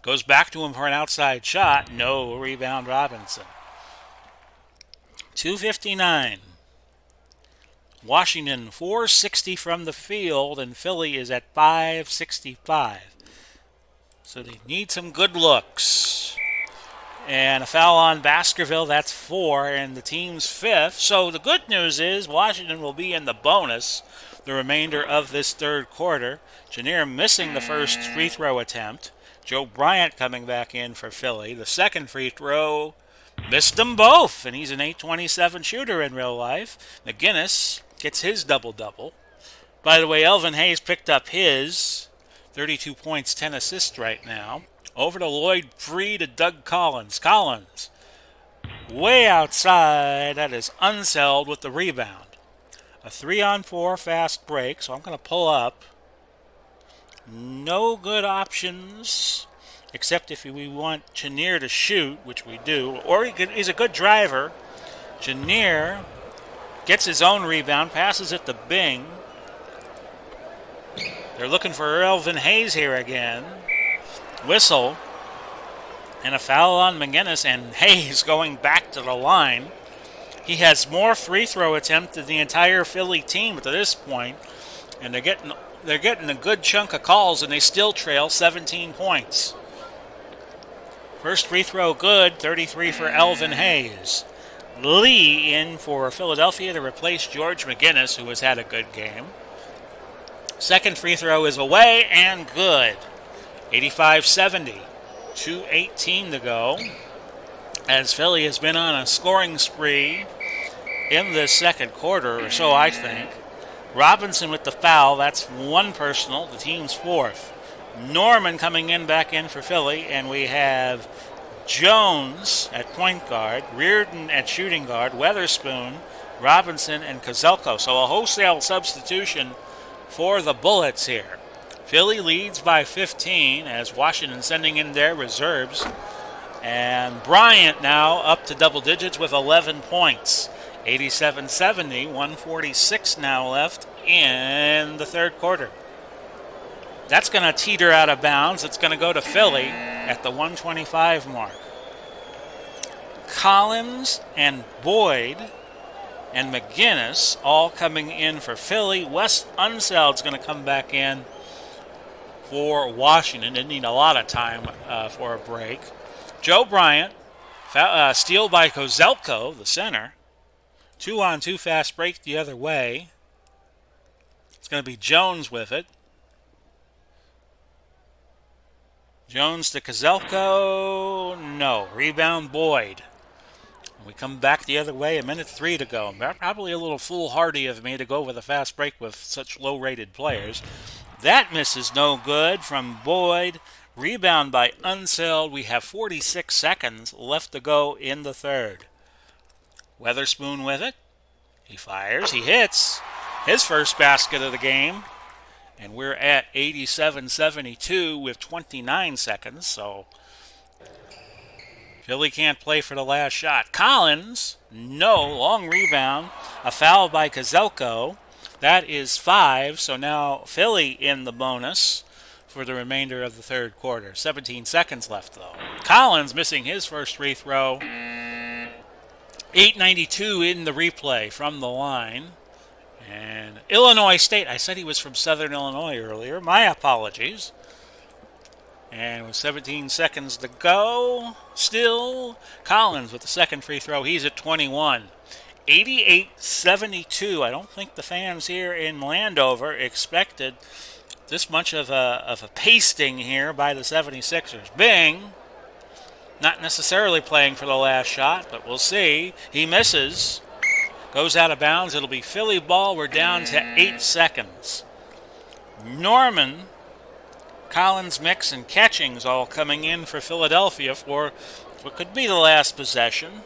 Goes back to him for an outside shot. No, rebound Robinson. 2:59. Washington 460 from the field, and Philly is at 565. So they need some good looks. And a foul on Baskerville, that's 4, and the team's 5th. So the good news is Washington will be in the bonus the remainder of this third quarter. Chenier missing the first free throw attempt. Joe Bryant coming back in for Philly. The second free throw, missed them both, and he's an .827 shooter in real life. McGinnis gets his double-double. By the way, Elvin Hayes picked up his 32 points, 10 assists right now. Over to Lloyd Free to Doug Collins. Collins, way outside. That is Unseld with the rebound. A 3-on-4 fast break, so I'm going to pull up. No good options, except if we want Chenier to shoot, which we do. Or he's a good driver. Chenier gets his own rebound, passes it to Bing. They're looking for Elvin Hayes here again. Whistle, and a foul on McGinnis, and Hayes going back to the line. He has more free throw attempts than the entire Philly team to this point, and they're getting a good chunk of calls, and they still trail 17 points. First free throw good, 33 for Elvin Hayes. Lee in for Philadelphia to replace George McGinnis, who has had a good game. Second free throw is away and good. 85-70, 2:18 to go, as Philly has been on a scoring spree in this second quarter, or so I think. Robinson with the foul, that's one personal, the team's 4th. Norman coming in back in for Philly, and we have Jones at point guard, Reardon at shooting guard, Weatherspoon, Robinson, and Kozelko. So a wholesale substitution for the Bullets here. Philly leads by 15 as Washington sending in their reserves. And Bryant now up to double digits with 11 points. 87-70, 146 now left in the third quarter. That's going to teeter out of bounds. It's going to go to Philly at the 125 mark. Collins and Boyd and McGinnis all coming in for Philly. Wes Unseld's going to come back in for Washington. Didn't need a lot of time for a break. Joe Bryant, steal by Kozelko, the center. 2-on-2 fast break the other way. It's going to be Jones with it. Jones to Kozelko. No. Rebound Boyd. We come back the other way, 1:03 to go. Probably a little foolhardy of me to go with a fast break with such low-rated players. That misses no good from Boyd. Rebound by Unseld. We have 46 seconds left to go in the third. Weatherspoon with it. He fires. He hits his first basket of the game. And we're at 87-72 with 29 seconds. So Philly can't play for the last shot. Collins, no. Long rebound. A foul by Kozelko. That is 5. So now Philly in the bonus for the remainder of the third quarter. 17 seconds left, though. Collins missing his first free throw. 8:92 in the replay from the line. And Illinois State, I said he was from Southern Illinois earlier. My apologies. And with 17 seconds to go, still Collins with the second free throw. He's at 21. 88-72. I don't think the fans here in Landover expected this much of a pasting here by the 76ers. Bing, not necessarily playing for the last shot, but we'll see. He misses. Goes out of bounds. It'll be Philly ball. We're down to 8 seconds. Norman, Collins, Mix, and Catchings all coming in for Philadelphia for what could be the last possession.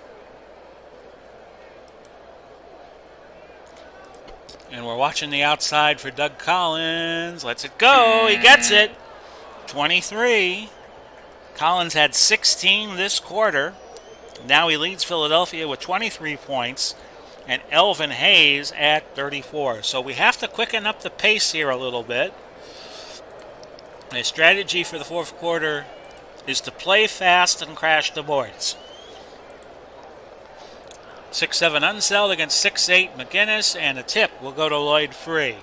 And we're watching the outside for Doug Collins. Lets it go. He gets it. 23. Collins had 16 this quarter. Now he leads Philadelphia with 23 points. And Elvin Hayes at 34. So we have to quicken up the pace here a little bit. The strategy for the fourth quarter is to play fast and crash the boards. 6-7 Unseld against 6-8 McGinnis, and a tip will go to Lloyd Free.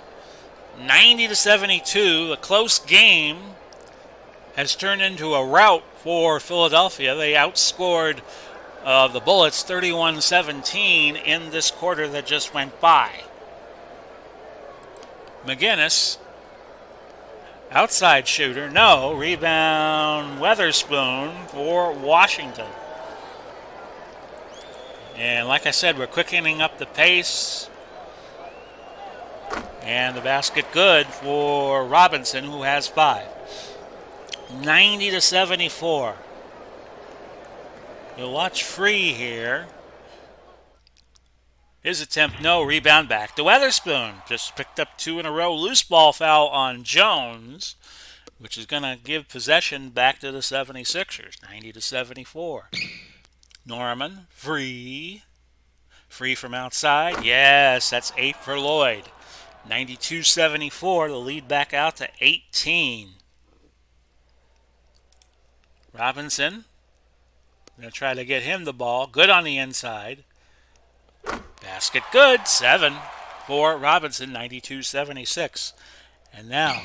90-72, a close game has turned into a rout for Philadelphia. They outscored the Bullets 31-17 in this quarter that just went by. McGinnis, outside shooter, no. Rebound Weatherspoon for Washington. And like I said, we're quickening up the pace. And the basket good for Robinson, who has 5. 90-74. You'll watch Free here. His attempt, no. Rebound back to Weatherspoon. Just picked up 2 in a row. Loose ball foul on Jones, which is going to give possession back to the 76ers. 90-74. Norman, Free from outside. Yes, that's 8 for Lloyd. 92-74, the lead back out to 18. Robinson, going to try to get him the ball. Good on the inside. Basket good, 7 for Robinson, 92-76. And now,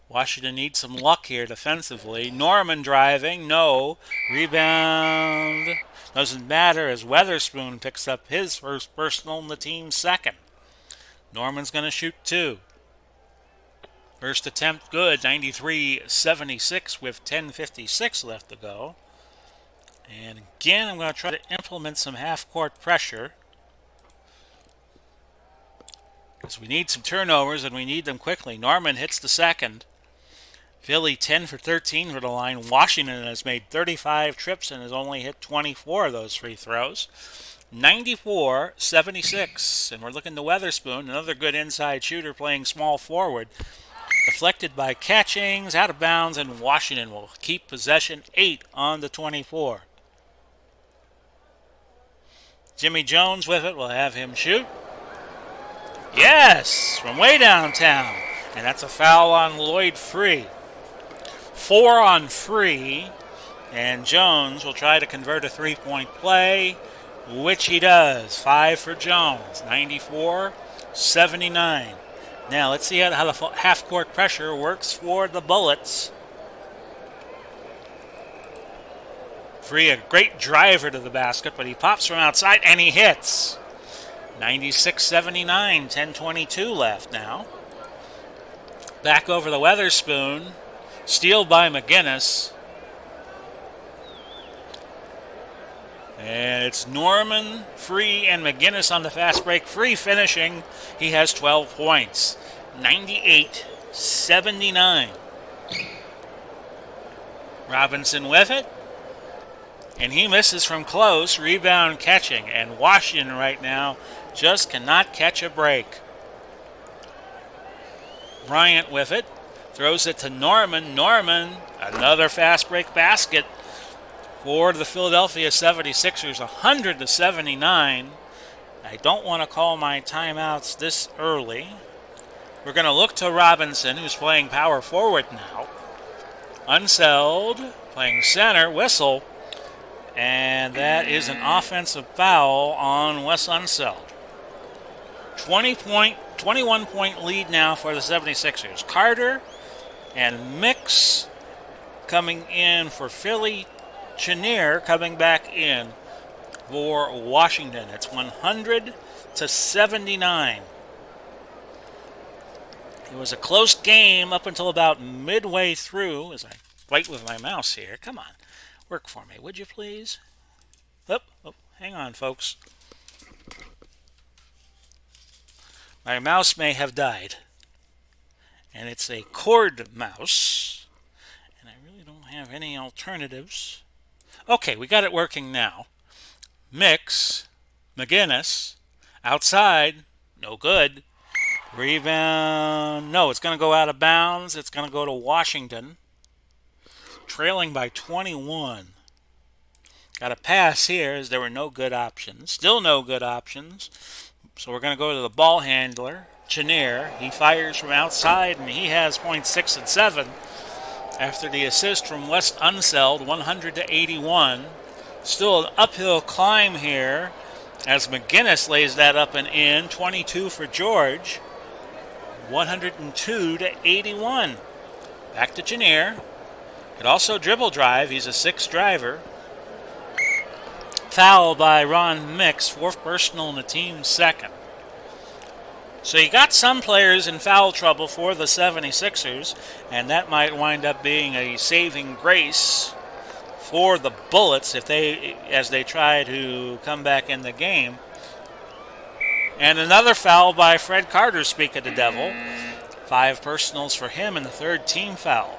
Washington needs some luck here defensively. Norman driving, no. Rebound doesn't matter as Weatherspoon picks up his first personal and the team's second. Norman's going to shoot 2. First attempt good, 93-76 with 10:56 left to go. And again, I'm going to try to implement some half-court pressure, because we need some turnovers and we need them quickly. Norman hits the second. Philly 10 for 13 for the line. Washington has made 35 trips and has only hit 24 of those free throws. 94-76. And we're looking to Weatherspoon, another good inside shooter playing small forward. Deflected by Catchings, out of bounds, and Washington will keep possession. 8 on the 24. Jimmy Jones with it. We'll have him shoot. Yes, from way downtown. And that's a foul on Lloyd Free. 4 on Free, and Jones will try to convert a three-point play, which he does. 5 for Jones, 94-79. Now let's see how the half-court pressure works for the Bullets. Free, a great driver to the basket, but he pops from outside and he hits. 96-79, 10:22 left now. Back over the Weatherspoon. Steal by McGinnis. And it's Norman, Free, and McGinnis on the fast break. Free finishing. He has 12 points. 98-79. Robinson with it. And he misses from close. Rebound Catching. And Washington right now just cannot catch a break. Bryant with it. Throws it to Norman. Norman, another fast break basket for the Philadelphia 76ers, 100-79. I don't want to call my timeouts this early. We're going to look to Robinson, who's playing power forward now. Unseld, playing center, whistle. And that is an offensive foul on Wes Unseld. 21-point lead now for the 76ers. Carter and Mix coming in for Philly. Chenier coming back in for Washington. It's 100-79. It was a close game up until about midway through, as I fight with my mouse here. Come on, work for me, would you please? Oh, hang on, folks. My mouse may have died. And it's a cord mouse. And I really don't have any alternatives. Okay, we got it working now. Mix, McGinnis, outside, no good. Rebound, no, it's going to go out of bounds. It's going to go to Washington. Trailing by 21. Got a pass here as there were no good options. Still no good options. So we're going to go to the ball handler, Chenier. He fires from outside, and he has points 6 and 7 after the assist from West Unseld, 100 to 81. Still an uphill climb here as McGinnis lays that up and in. 22 for George, 102 to 81. Back to Chenier. Could also dribble drive. He's a 6 driver. Foul by Ron Mix, 4th personal in the team's 2nd. So you got some players in foul trouble for the 76ers, and that might wind up being a saving grace for the Bullets as they try to come back in the game. And another foul by Fred Carter, speak of the devil. 5 personals for him and the 3rd team foul.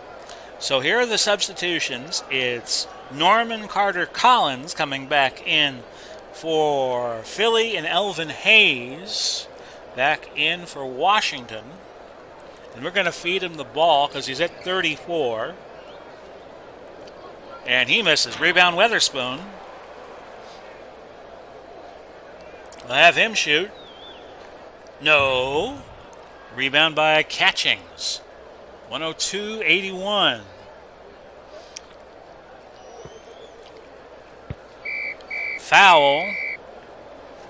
So here are the substitutions. It's Norman Carter Collins coming back in for Philly, and Elvin Hayes back in for Washington. And we're going to feed him the ball because he's at 34. And he misses. Rebound Weatherspoon. We'll have him shoot. No. Rebound by Catchings. 102-81. Foul.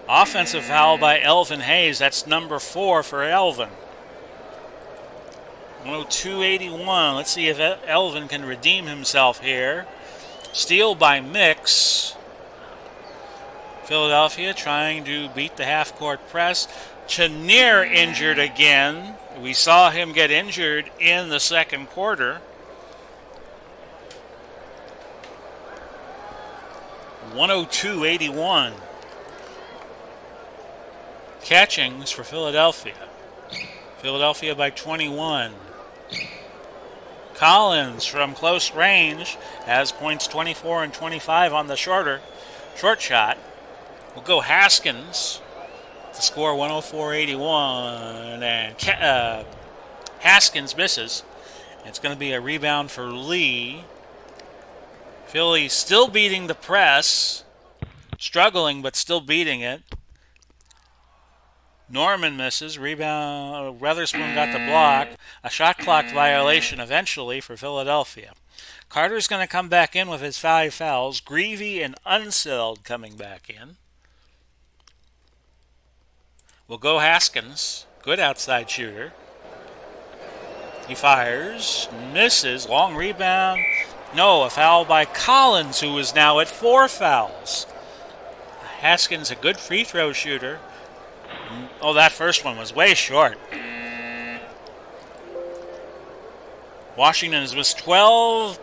Offensive foul by Elvin Hayes. That's number 4 for Elvin. 102-81. Let's see if Elvin can redeem himself here. Steal by Mix. Philadelphia trying to beat the half-court press. Chenier injured again. We saw him get injured in the 2nd quarter. 102-81. Catchings for Philadelphia. Philadelphia by 21. Collins from close range has points 24 and 25 on the short shot. We'll go Haskins to score 104-81, and Haskins misses. It's going to be a rebound for Lee. Philly still beating the press, struggling but still beating it. Norman misses. Rebound. Weatherspoon got the block. A shot clock violation eventually for Philadelphia. Carter's going to come back in with his 5 fouls. Greavy and Unseld coming back in. We'll go Haskins. Good outside shooter. He fires. Misses. Long rebound. No, a foul by Collins, who is now at 4 fouls. Haskins, a good free throw shooter. Oh, that first one was way short. Washington has missed 12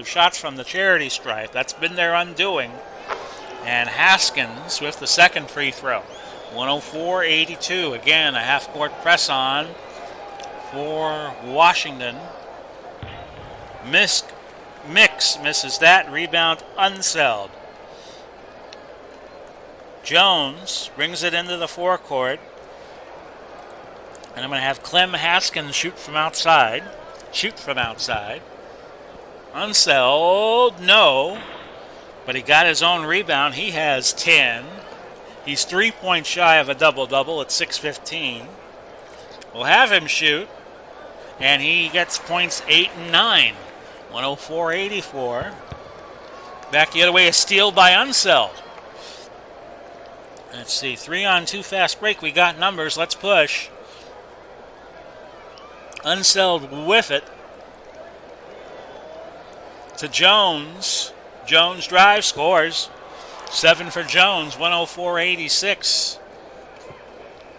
shots from the charity stripe. That's been their undoing. And Haskins with the 2nd free throw. 104-82. Again, a half-court press on for Washington. Mix misses that. Rebound Unseld. Jones brings it into the forecourt. And I'm going to have Clem Haskins shoot from outside. Unseld, no. But he got his own rebound. He has 10. He's 3 points shy of a double-double at 6:15. We'll have him shoot. And he gets points 8 and 9. 104-84. Back the other way, a steal by Unseld. Let's see, 3-on-2 fast break. We got numbers. Let's push. Unseld with it to Jones. Jones drive, scores. 7 for Jones, 104-86.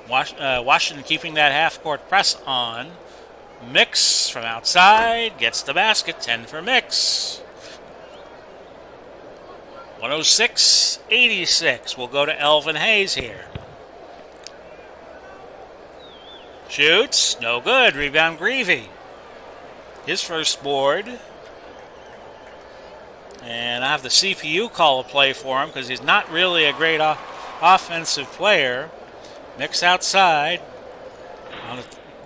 Washington keeping that half-court press on. Mix from outside, gets the basket, 10 for Mix. 106-86. We'll go to Elvin Hayes here. Shoots. No good. Rebound Greavy. His first board. And I have the CPU call a play for him because he's not really a great offensive player. Mix outside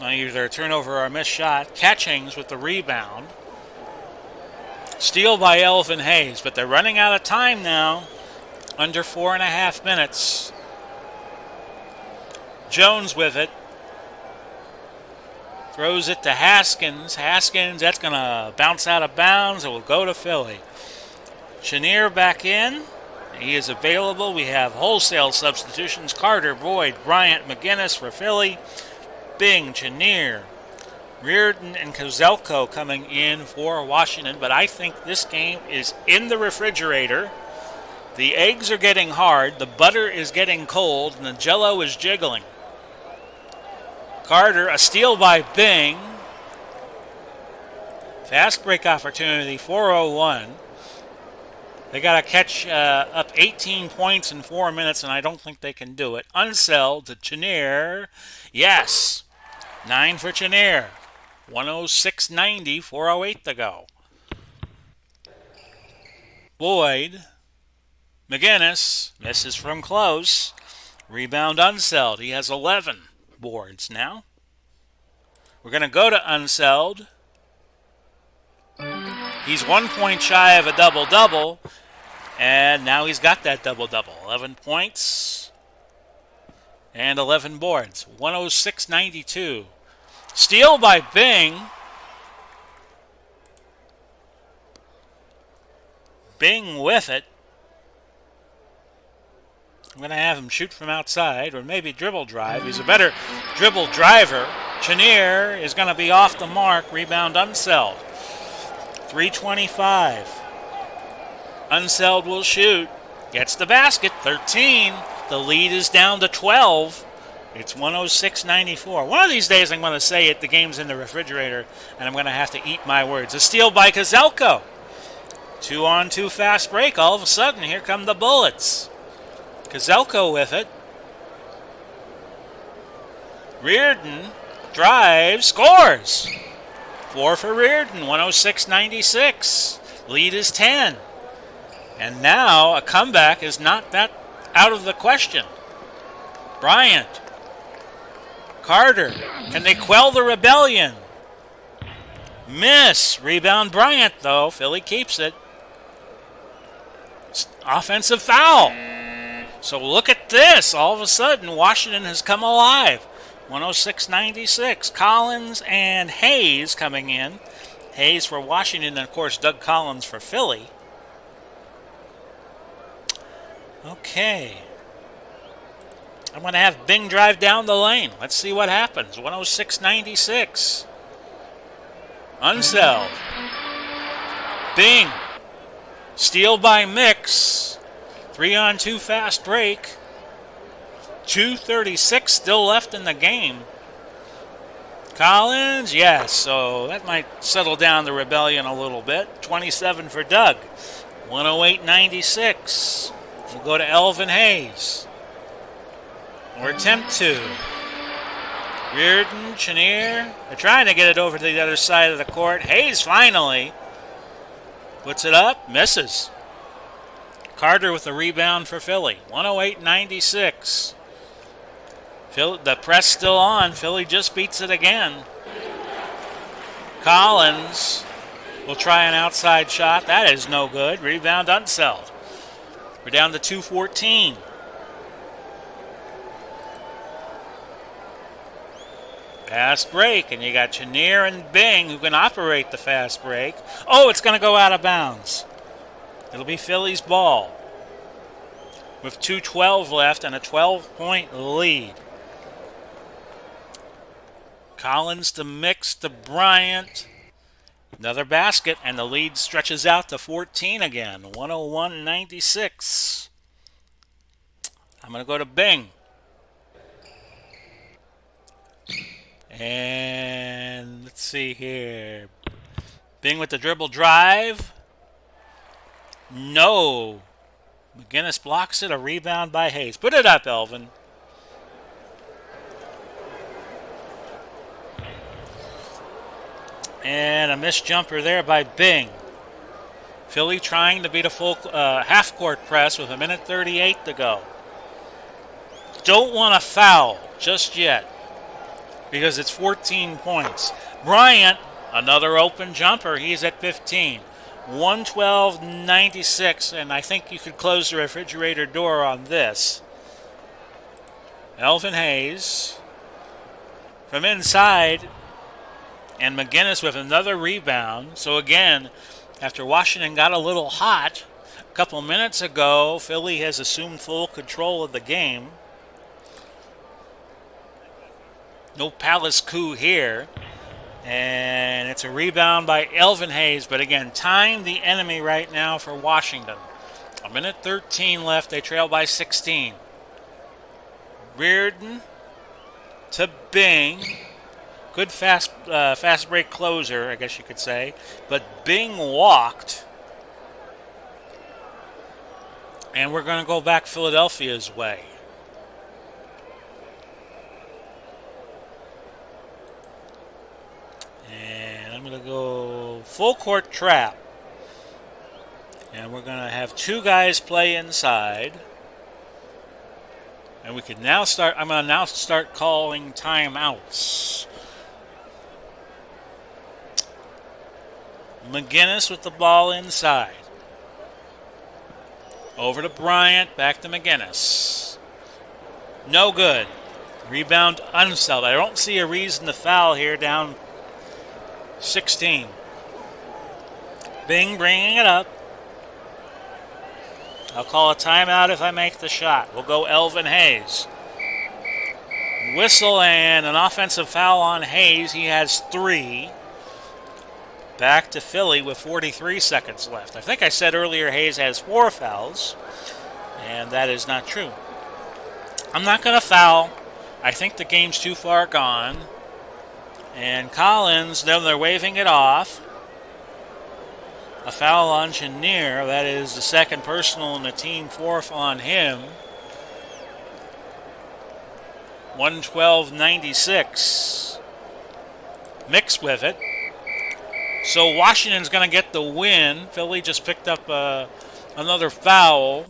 on either a turnover or a missed shot. Catchings with the rebound. Steal by Elvin Hayes, but they're running out of time now. Under 4.5 minutes. Jones with it. Throws it to Haskins. Haskins, that's going to bounce out of bounds. It will go to Philly. Chenier back in. He is available. We have wholesale substitutions. Carter, Boyd, Bryant, McGinnis for Philly. Bing, Chenier, Reardon, and Kozelko coming in for Washington. But I think this game is in the refrigerator. The eggs are getting hard. The butter is getting cold. And the Jell-O is jiggling. Carter, a steal by Bing. Fast break opportunity, 4:01. They got to catch up 18 points in 4 minutes, and I don't think they can do it. Unseld to Chenier. Yes. 9 for Chenier. 106.90, 4:08 to go. Boyd. McGinnis. Misses from close. Rebound Unseld. He has 11 boards now. We're going to go to Unseld. He's 1 point shy of a double-double. And now he's got that double-double. 11 points and 11 boards. 106.92. Steal by Bing. Bing with it. I'm going to have him shoot from outside or maybe dribble drive. He's a better dribble driver. Chenier is going to be off the mark. Rebound Unseld. 3:25. Unseld will shoot. Gets the basket. 13. The lead is down to 12. It's 106.94. One of these days I'm going to say it. The game's in the refrigerator, and I'm going to have to eat my words. A steal by Kozelko. 2-on-2 fast break. All of a sudden, here come the Bullets. Kozelko with it. Reardon drives, scores. 4 for Reardon, 106.96. Lead is 10. And now a comeback is not that out of the question. Bryant. Carter. Can they quell the rebellion? Miss. Rebound Bryant, though. Philly keeps it. Offensive foul. So look at this. All of a sudden, Washington has come alive. 106.96. Collins and Hayes coming in. Hayes for Washington, and of course Doug Collins for Philly. Okay. I'm going to have Bing drive down the lane. Let's see what happens. 106.96. Unseld. Bing. Steal by Mix. 3-on-2 fast break. 2:36 still left in the game. Collins, yes, so that might settle down the rebellion a little bit. 27 for Doug. 108.96. We'll go to Elvin Hayes. Or attempt to. Reardon, Chenier. They're trying to get it over to the other side of the court. Hayes finally puts it up, misses. Carter with the rebound for Philly. 108.96. The press still on. Philly just beats it again. Collins will try an outside shot. That is no good. Rebound Unseld. We're down to 2:14. Fast break, and you got Chenier and Bing who can operate the fast break. Oh, it's going to go out of bounds. It'll be Philly's ball with 2:12 left and a 12-point lead. Collins to Mix to Bryant. Another basket, and the lead stretches out to 14 again. 101.96. I'm going to go to Bing. And let's see here. Bing with the dribble drive. No. McGinnis blocks it. A rebound by Hayes. Put it up, Elvin. And a missed jumper there by Bing. Philly trying to beat a full half-court press with 1:38 to go. Don't want to foul just yet because it's 14 points. Bryant, another open jumper. He's at 15. 112.96, and I think you could close the refrigerator door on this. Elvin Hayes from inside, and McGinnis with another rebound. So again, after Washington got a little hot a couple minutes ago, Philly has assumed full control of the game. No palace coup here. And it's a rebound by Elvin Hayes. But again, time the enemy right now for Washington. 1:13 left. They trail by 16. Reardon to Bing. Good fast break closer, I guess you could say. But Bing walked. And we're going to go back Philadelphia's way. And I'm going to go full court trap. And we're going to have two guys play inside. And we can now start, I'm going to now start calling timeouts. McGinnis with the ball inside. Over to Bryant, back to McGinnis. No good. Rebound unsettled. I don't see a reason to foul here, down 16. Bing bringing it up. I'll call a timeout if I make the shot. We'll go Elvin Hayes. Whistle and an offensive foul on Hayes. He has 3. Back to Philly with 43 seconds left. I think I said earlier Hayes has 4 fouls, and that is not true. I'm not going to foul. I think the game's too far gone. And Collins, then they're waving it off. A foul on Chenier. That is the second personal and the team 4th on him. 112.96. Mixed with it. So Washington's going to get the win. Philly just picked up another foul.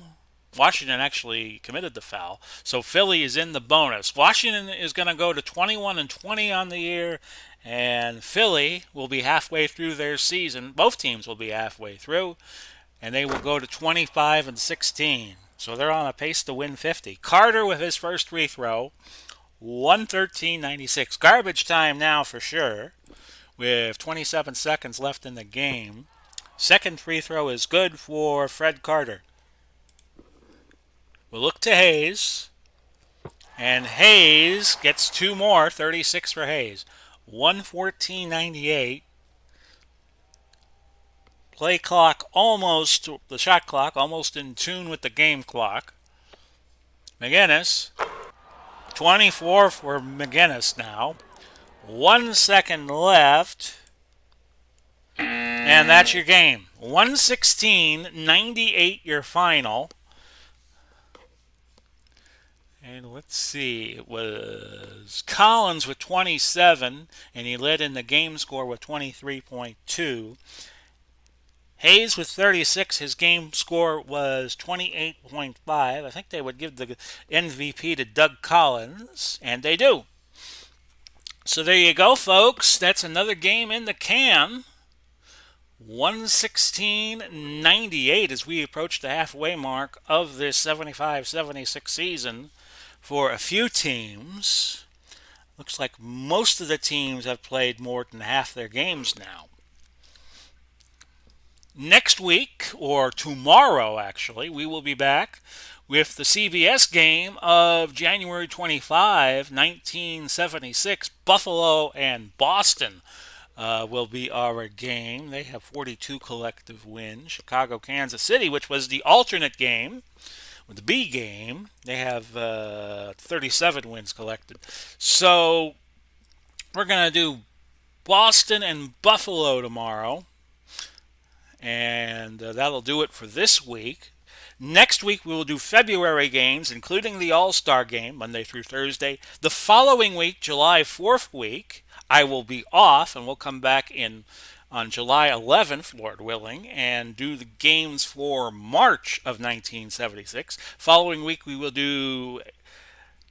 Washington actually committed the foul. So Philly is in the bonus. Washington is going to go to 21-20 on the year, and Philly will be halfway through their season. Both teams will be halfway through, and they will go to 25-16. So they're on a pace to win 50. Carter with his first free throw, 113.96. Garbage time now for sure, with 27 seconds left in the game. Second free throw is good for Fred Carter. We'll look to Hayes. And Hayes gets 2 more, 36 for Hayes. 114.98. Play clock almost, the shot clock, almost in tune with the game clock. McGinnis. 24 for McGinnis now. 1 second left. And that's your game. 116-98 your final. And let's see, it was Collins with 27, and he led in the game score with 23.2. Hayes with 36, his game score was 28.5. I think they would give the MVP to Doug Collins, and they do. So there you go, folks. That's another game in the can. 116.98 as we approach the halfway mark of this 75-76 season for a few teams. Looks like most of the teams have played more than half their games now. Next week, or tomorrow actually, we will be back with the CBS game of January 25, 1976. Buffalo and Boston will be our game. They have 42 collective wins. Chicago, Kansas City, which was the alternate game, with the B game, they have 37 wins collected. So we're going to do Boston and Buffalo tomorrow. And that'll do it for this week. Next week, we will do February games, including the All-Star game, Monday through Thursday. The following week, July 4th week, I will be off, and we'll come back in on July 11th, Lord willing, and do the games for March of 1976. Following week, we will do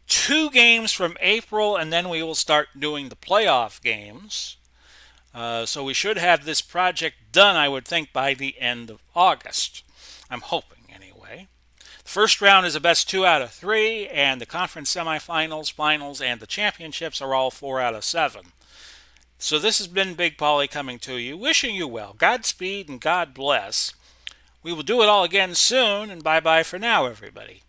2 games from April, and then we will start doing the playoff games. So we should have this project done, I would think, by the end of August. I'm hoping, anyway. The first round is a best 2 out of 3, and the conference semifinals, finals, and the championships are all 4 out of 7. So this has been Big Polly coming to you, wishing you well. Godspeed and God bless. We will do it all again soon, and bye-bye for now, everybody.